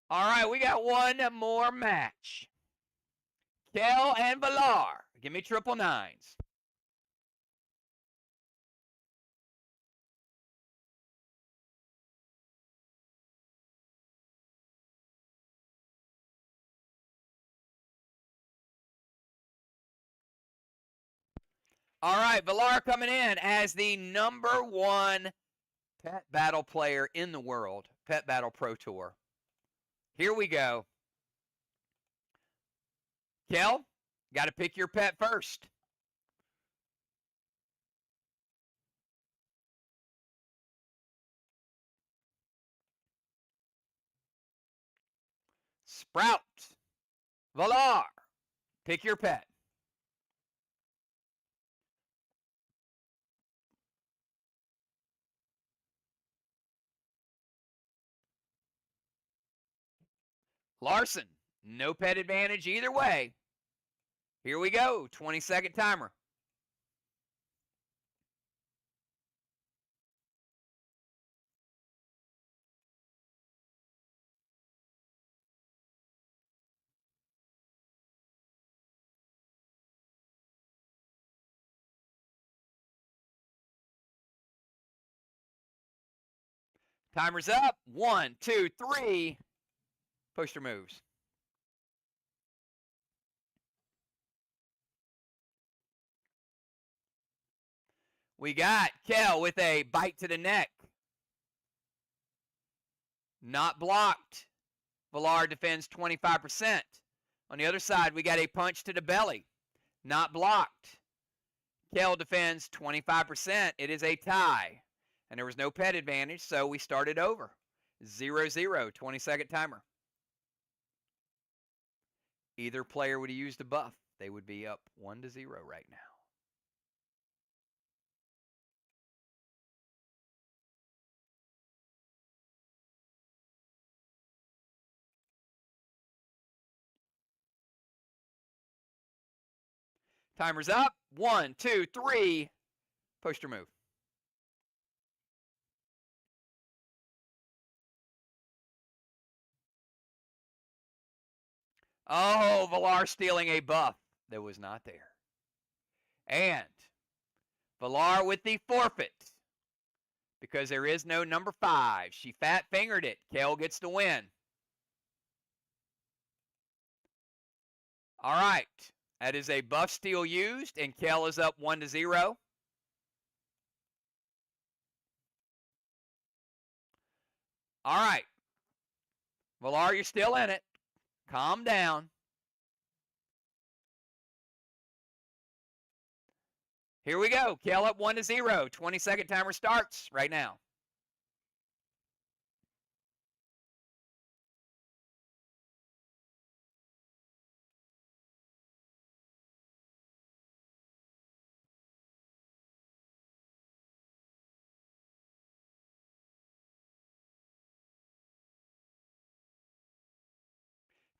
All right, we got one more match. Kel and Valar. Give me triple nines. All right, Valar coming in as the #1 pet battle player in the world, Pet Battle Pro Tour. Here we go. Kel, got to pick your pet first. Sprout. Valar, pick your pet. Larson, no pet advantage either way. Here we go, 20-second timer. Timer's up. 1, 2, 3. Poster moves. We got Kel with a bite to the neck. Not blocked. Villar defends 25%. On the other side, we got a punch to the belly. Not blocked. Kel defends 25%. It is a tie. And there was no pet advantage, so we started over. 0-0, 20-second timer. Either player would have used a buff. They would be up 1-0 right now. Timer's up. 1, 2, 3. Poster move. Oh, Villar stealing a buff that was not there. And Villar with the forfeit because there is no number 5. She fat-fingered it. Kel gets the win. All right. That is a buff steal used, and Kel is up 1-0. All right. Villar, you're still in it. Calm down. Here we go. Kel up 1-0. 20-second timer starts right now.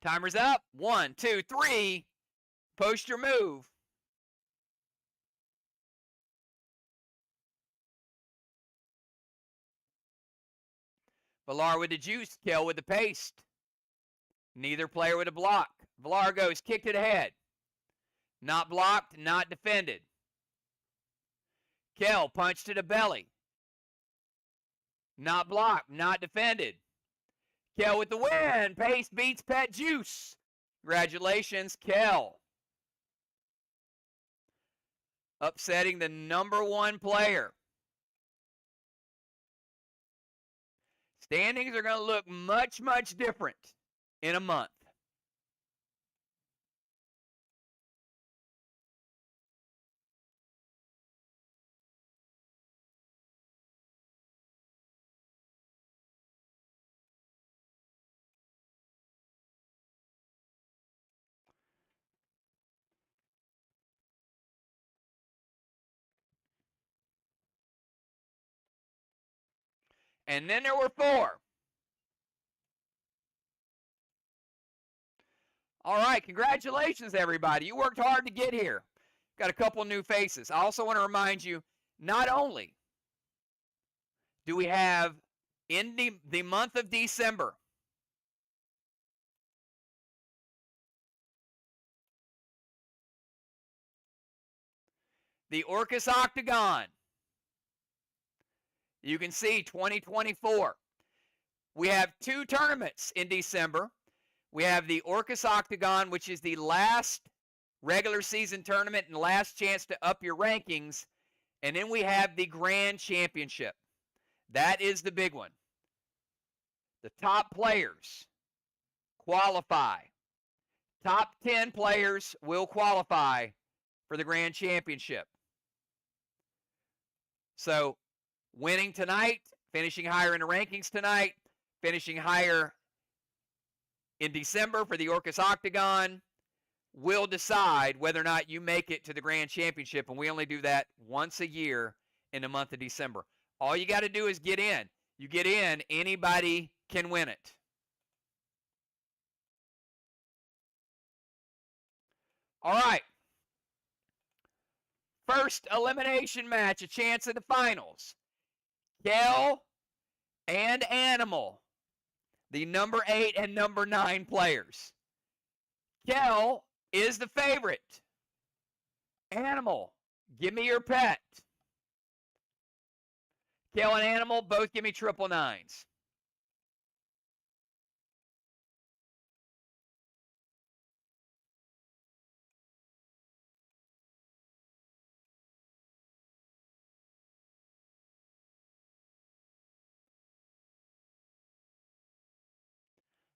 Timer's up. 1, 2, 3. Post your move. Villar with the juice. Kel with the paste. Neither player with a block. Villar goes kick to the head. Not blocked, not defended. Kel punch to the belly. Not blocked, not defended. Kel with the win. Paste beats pet juice. Congratulations, Kel. Upsetting the number 1 player. Standings are going to look much, much different in a month. And then there were 4. All right, congratulations, everybody. You worked hard to get here. Got a couple new faces. I also want to remind you, not only do we have in the month of December, the Orcus Octagon. You can see 2024. We have 2 tournaments in December. We have the Orcus Octagon, which is the last regular season tournament and last chance to up your rankings. And then we have the Grand Championship. That is the big one. The top players qualify. Top 10 players will qualify for the Grand Championship. So, winning tonight, finishing higher in the rankings tonight, finishing higher in December for the Orcus Octagon will decide whether or not you make it to the Grand Championship, and we only do that once a year in the month of December. All you got to do is get in. You get in, anybody can win it. All right. First elimination match, a chance at the finals. Kel and Animal, the number 8 and number 9 players. Kel is the favorite. Animal, give me your pet. Kale and Animal, both give me triple nines.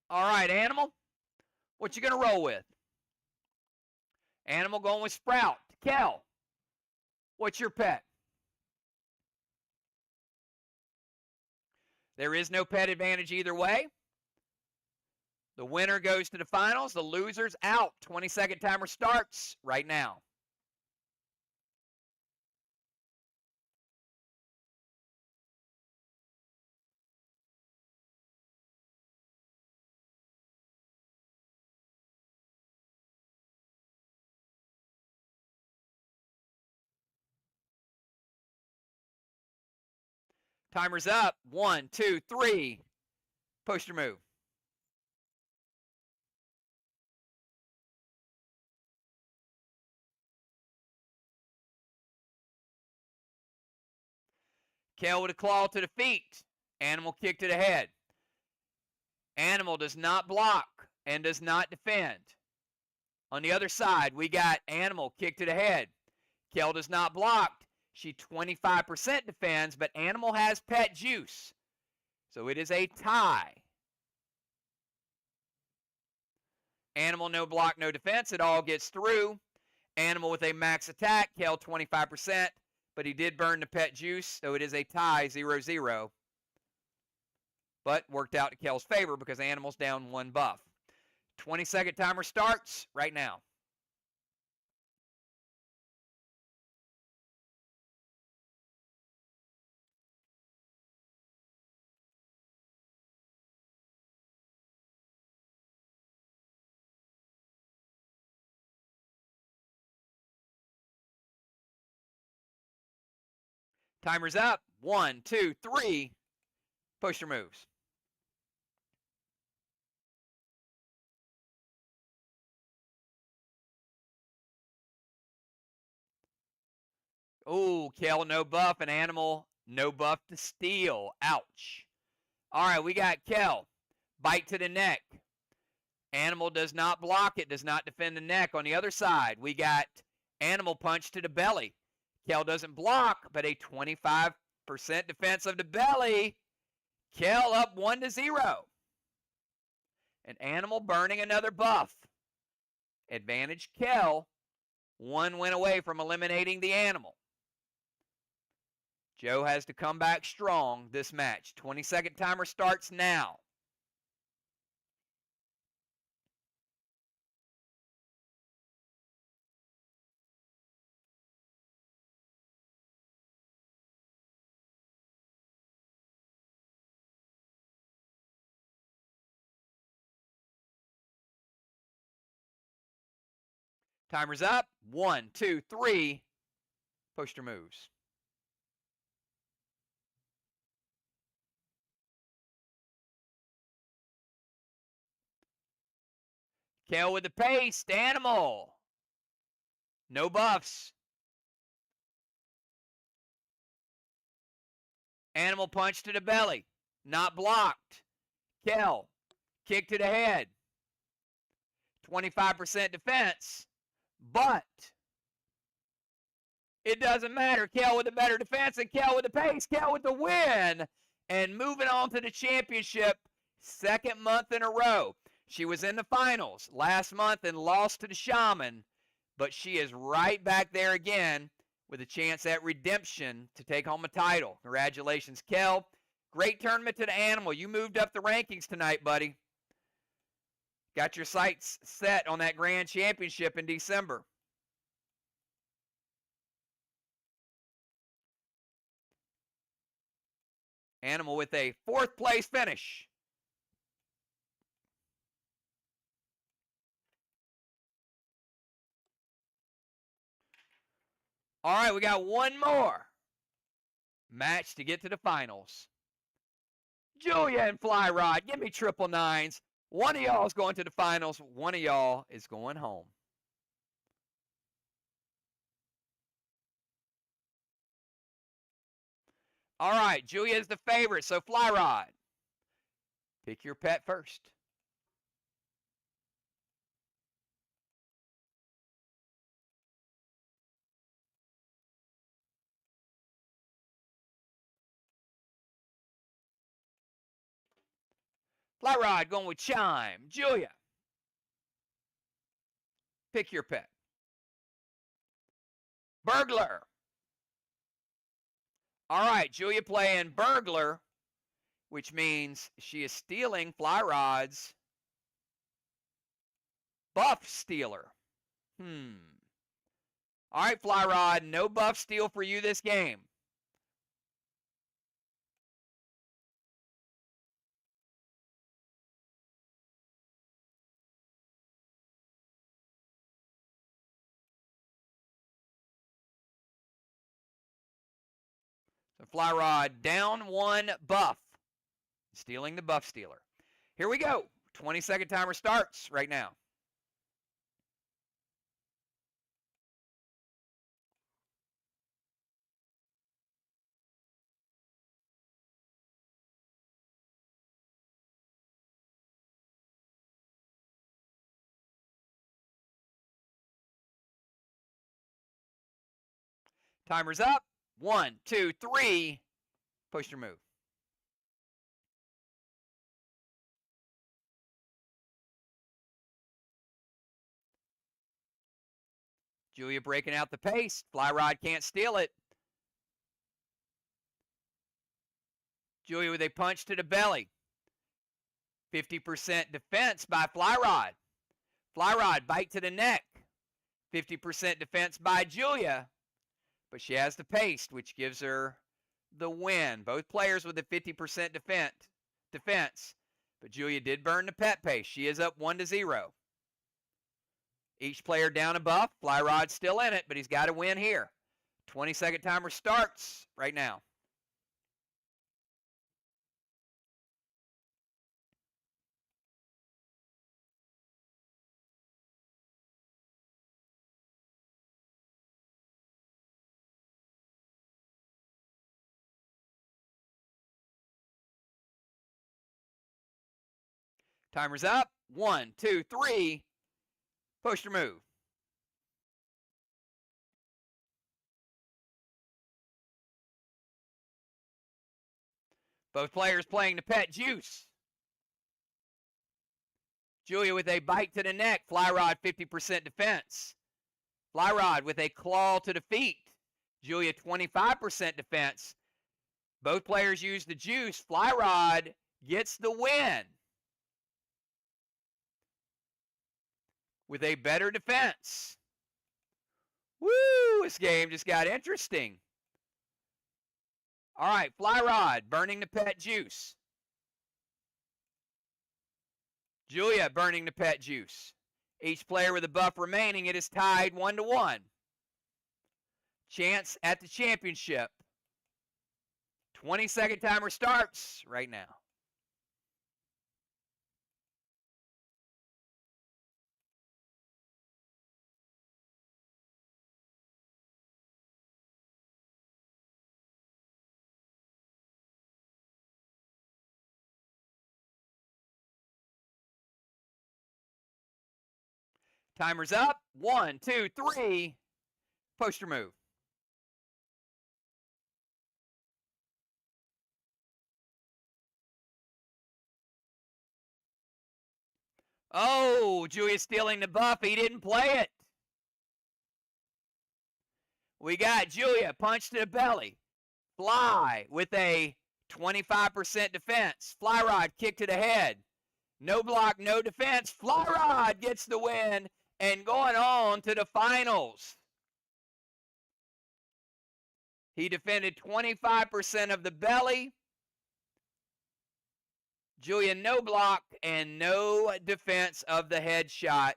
All right, Animal, what you going to roll with? Animal going with Sprout. Kel, what's your pet? There is no pet advantage either way. The winner goes to the finals. The loser's out. 20-second timer starts right now. Timer's up. 1, 2, 3. Post your move. Kale with a claw to the feet. Animal kick to the head. Animal does not block and does not defend. On the other side, we got Animal kick to the head. Kel does not block. She 25% defends, but Animal has pet juice. So it is a tie. Animal, no block, no defense. It all gets through. Animal with a max attack. Kel 25%, but he did burn the pet juice, so it is a tie, 0-0. But worked out to Kel's favor because Animal's down 1 buff. 20-second timer starts right now. Timer's up. 1, 2, 3. Push your moves. Oh, Kel, no buff. And Animal, no buff to steal. Ouch. All right, we got Kel. Bite to the neck. Animal does not block it, does not defend the neck. On the other side, we got Animal punch to the belly. Kel doesn't block, but a 25% defense of the belly. Kel up 1-0. An Animal burning another buff. Advantage Kel. 1 win away from eliminating the Animal. Joe has to come back strong this match. 20-second timer starts now. Timer's up. 1, 2, 3. Push your moves. Kel with the paste. Animal. No buffs. Animal punch to the belly. Not blocked. Kel. Kick to the head. 25% defense. But it doesn't matter. Kel with the better defense and Kel with the pace. Kel with the win. And moving on to the championship, 2nd month in a row. She was in the finals last month and lost to the Shaman, but she is right back there again with a chance at redemption to take home a title. Congratulations, Kel. Great tournament to the Animal. You moved up the rankings tonight, buddy. Got your sights set on that grand championship in December. Animal with a 4th place finish. All right, we got one more match to get to the finals. Julia and Fly Rod, give me triple nines. One of y'all is going to the finals. One of y'all is going home. All right, Julia is the favorite, so Fly Rod. Pick your pet first. Fly Rod going with Chime. Julia. Pick your pet. Burglar. All right, Julia playing Burglar, which means she is stealing Fly Rod's buff stealer. All right, Fly Rod, no buff steal for you this game. So Fly Rod down 1 buff, stealing the buff stealer. Here we go. 20-second timer starts right now. Timer's up. 1, 2, 3. Push your move. Julia breaking out the pace. Fly Rod can't steal it. Julia with a punch to the belly. 50% defense by Fly Rod. Fly Rod bite to the neck. 50% defense by Julia. But she has the pace, which gives her the win. Both players with a 50% defense. But Julia did burn the pet pace. She is up 1-0. Each player down a buff. Fly Rod's still in it, but he's got to win here. 20-second timer starts right now. Timer's up. 1, 2, 3. Push your move. Both players playing the pet juice. Julia with a bite to the neck. Fly Rod 50% defense. Fly Rod with a claw to the feet. Julia 25% defense. Both players use the juice. Fly Rod gets the win with a better defense. Woo! This game just got interesting. All right, Fly Rod burning the pet juice. Julia burning the pet juice. Each player with a buff remaining, it is tied 1-1. Chance at the championship. 20-second timer starts right now. Timer's up. 1, 2, 3. Post your move. Oh, Julia's stealing the buff. He didn't play it. We got Julia punch to the belly. Fly with a 25% defense. Fly Rod kick to the head. No block, no defense. Fly Rod gets the win and going on to the finals. He defended 25% of the belly. Julia, no block and no defense of the headshot.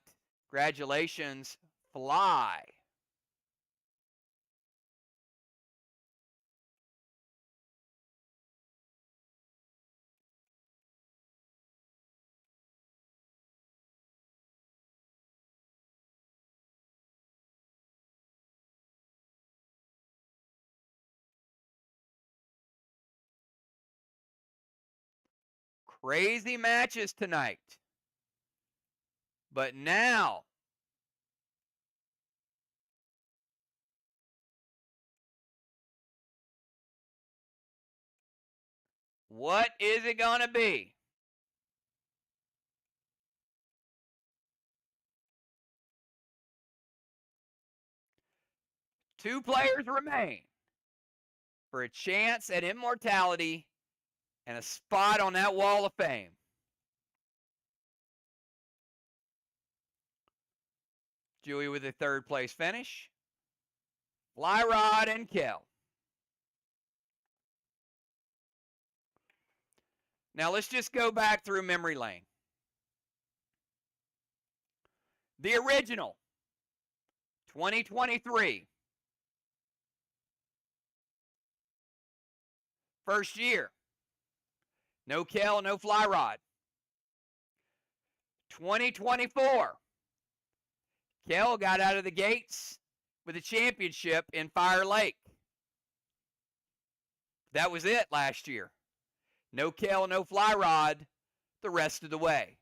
Congratulations, Fly. Crazy matches tonight. But now, what is it going to be? Two players remain for a chance at immortality and a spot on that wall of fame. Dewey with a third place finish. Flyrod and Kel. Now let's just go back through memory lane. The original 2023. First year. No Kel, no Flyrod. 2024. Kel got out of the gates with a championship in Fire Lake. That was it last year. No Kel, no Flyrod the rest of the way.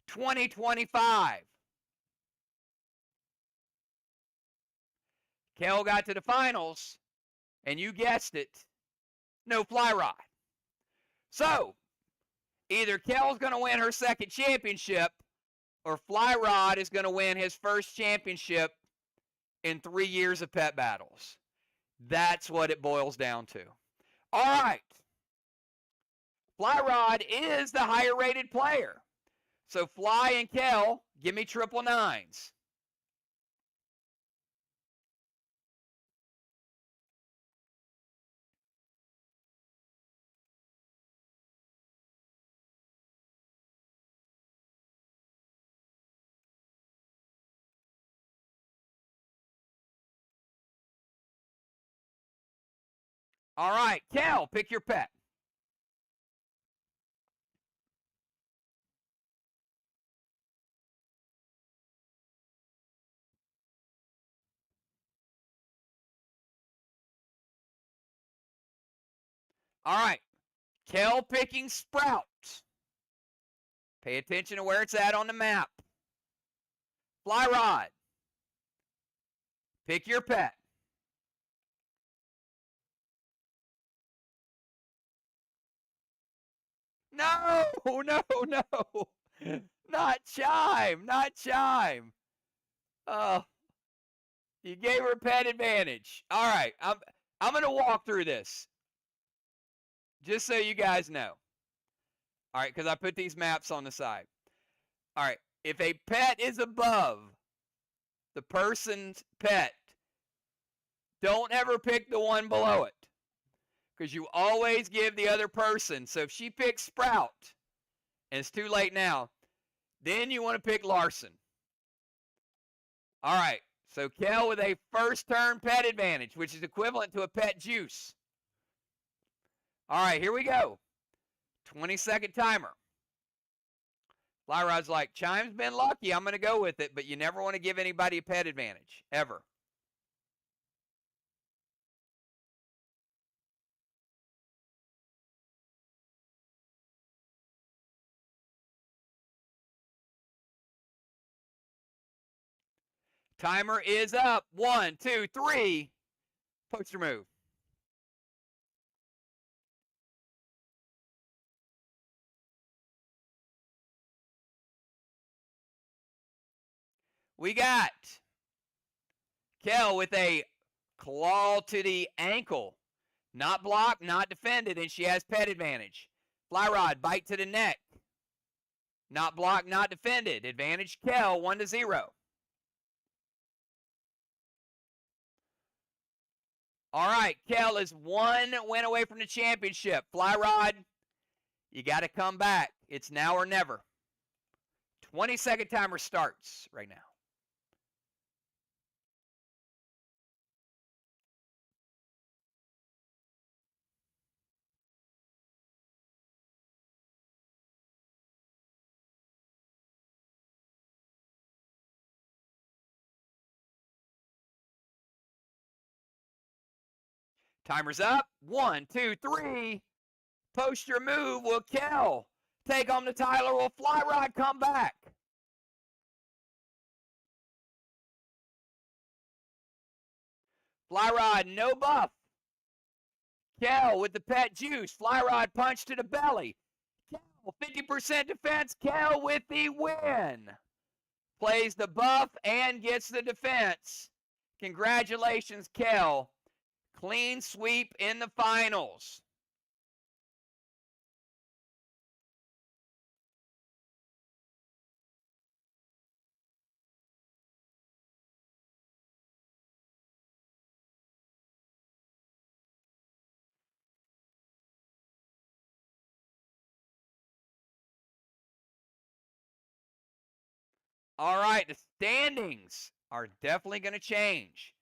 2025. Kel got to the finals, and you guessed it, no Flyrod. So, either Kel's going to win her second championship, or Flyrod is going to win his first championship in 3 years of pet battles. That's what it boils down to. All right. Flyrod is the higher rated player. So Fly and Kel, give me 999s. All right, Kel, pick your pet. All right, Kel picking Sprout. Pay attention to where it's at on the map. Flyrod, pick your pet. No, no, no. Not Chime, not Chime. Oh, you gave her pet advantage. All right, I'm going to walk through this. Just so you guys know. All right, because I put these maps on the side. All right, if a pet is above the person's pet, don't ever pick the one below it. Because you always give the other person. So if she picks Sprout, and it's too late now, then you want to pick Larson. All right, so Kel with a first turn pet advantage, which is equivalent to a pet juice. All right, here we go. 20-second timer. Flyrod's like, Chime's been lucky. I'm going to go with it, but you never want to give anybody a pet advantage, ever. Timer is up. 1, 2, 3. Poster move. We got Kel with a claw to the ankle. Not blocked, not defended, and she has pet advantage. Flyrod, bite to the neck. Not blocked, not defended. Advantage Kel, 1-0. All right, Kel is 1 win away from the championship. Flyrod, you got to come back. It's now or never. 20-second timer starts right now. Timer's up. 1, 2, 3. Post your move will Kel take home the title. Will Fly Rod come back? Fly Rod, no buff. Kel with the pet juice. Fly Rod punch to the belly. Kel, 50% defense. Kel with the win. Plays the buff and gets the defense. Congratulations, Kel. Clean sweep in the finals. All right, the standings are definitely going to change.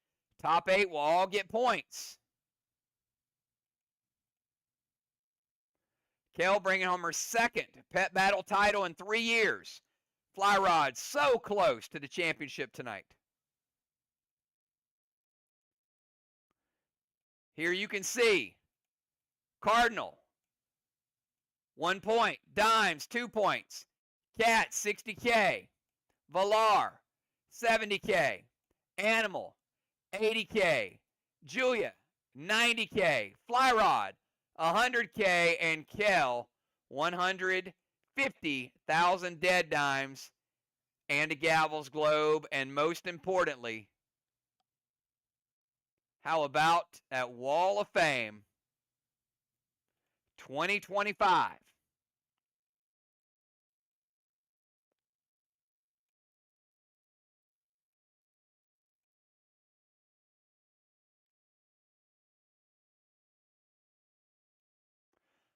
Top 8 will all get points. Kel bringing home her second pet battle title in 3 years. Fly Rod so close to the championship tonight. Here you can see Cardinal, 1 point. Dimes, 2 points. Cat, 60K. Valar, 70K. Animal, 80K. Julia, 90K. Fly Rod, 100K. And Kel, 150,000 dead dimes and a Gavel's Globe. And most importantly, how about that Wall of Fame 2025?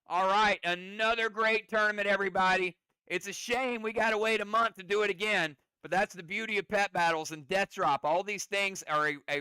All right, another great tournament, everybody. It's a shame we got to wait a month to do it again, but that's the beauty of pet battles and death drop. All these things are a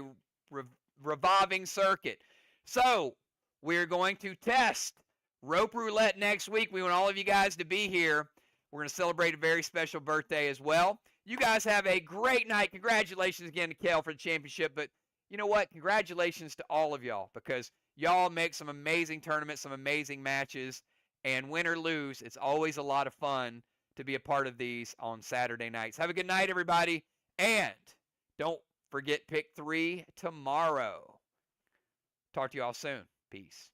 revolving circuit. So we're going to test rope roulette next week. We want all of you guys to be here. We're going to celebrate a very special birthday as well. You guys have a great night. Congratulations again to Kel for the championship, but you know what? Congratulations to all of y'all, because y'all make some amazing tournaments, some amazing matches, and win or lose, it's always a lot of fun to be a part of these on Saturday nights. Have a good night, everybody, and don't forget Pick 3 tomorrow. Talk to you all soon. Peace.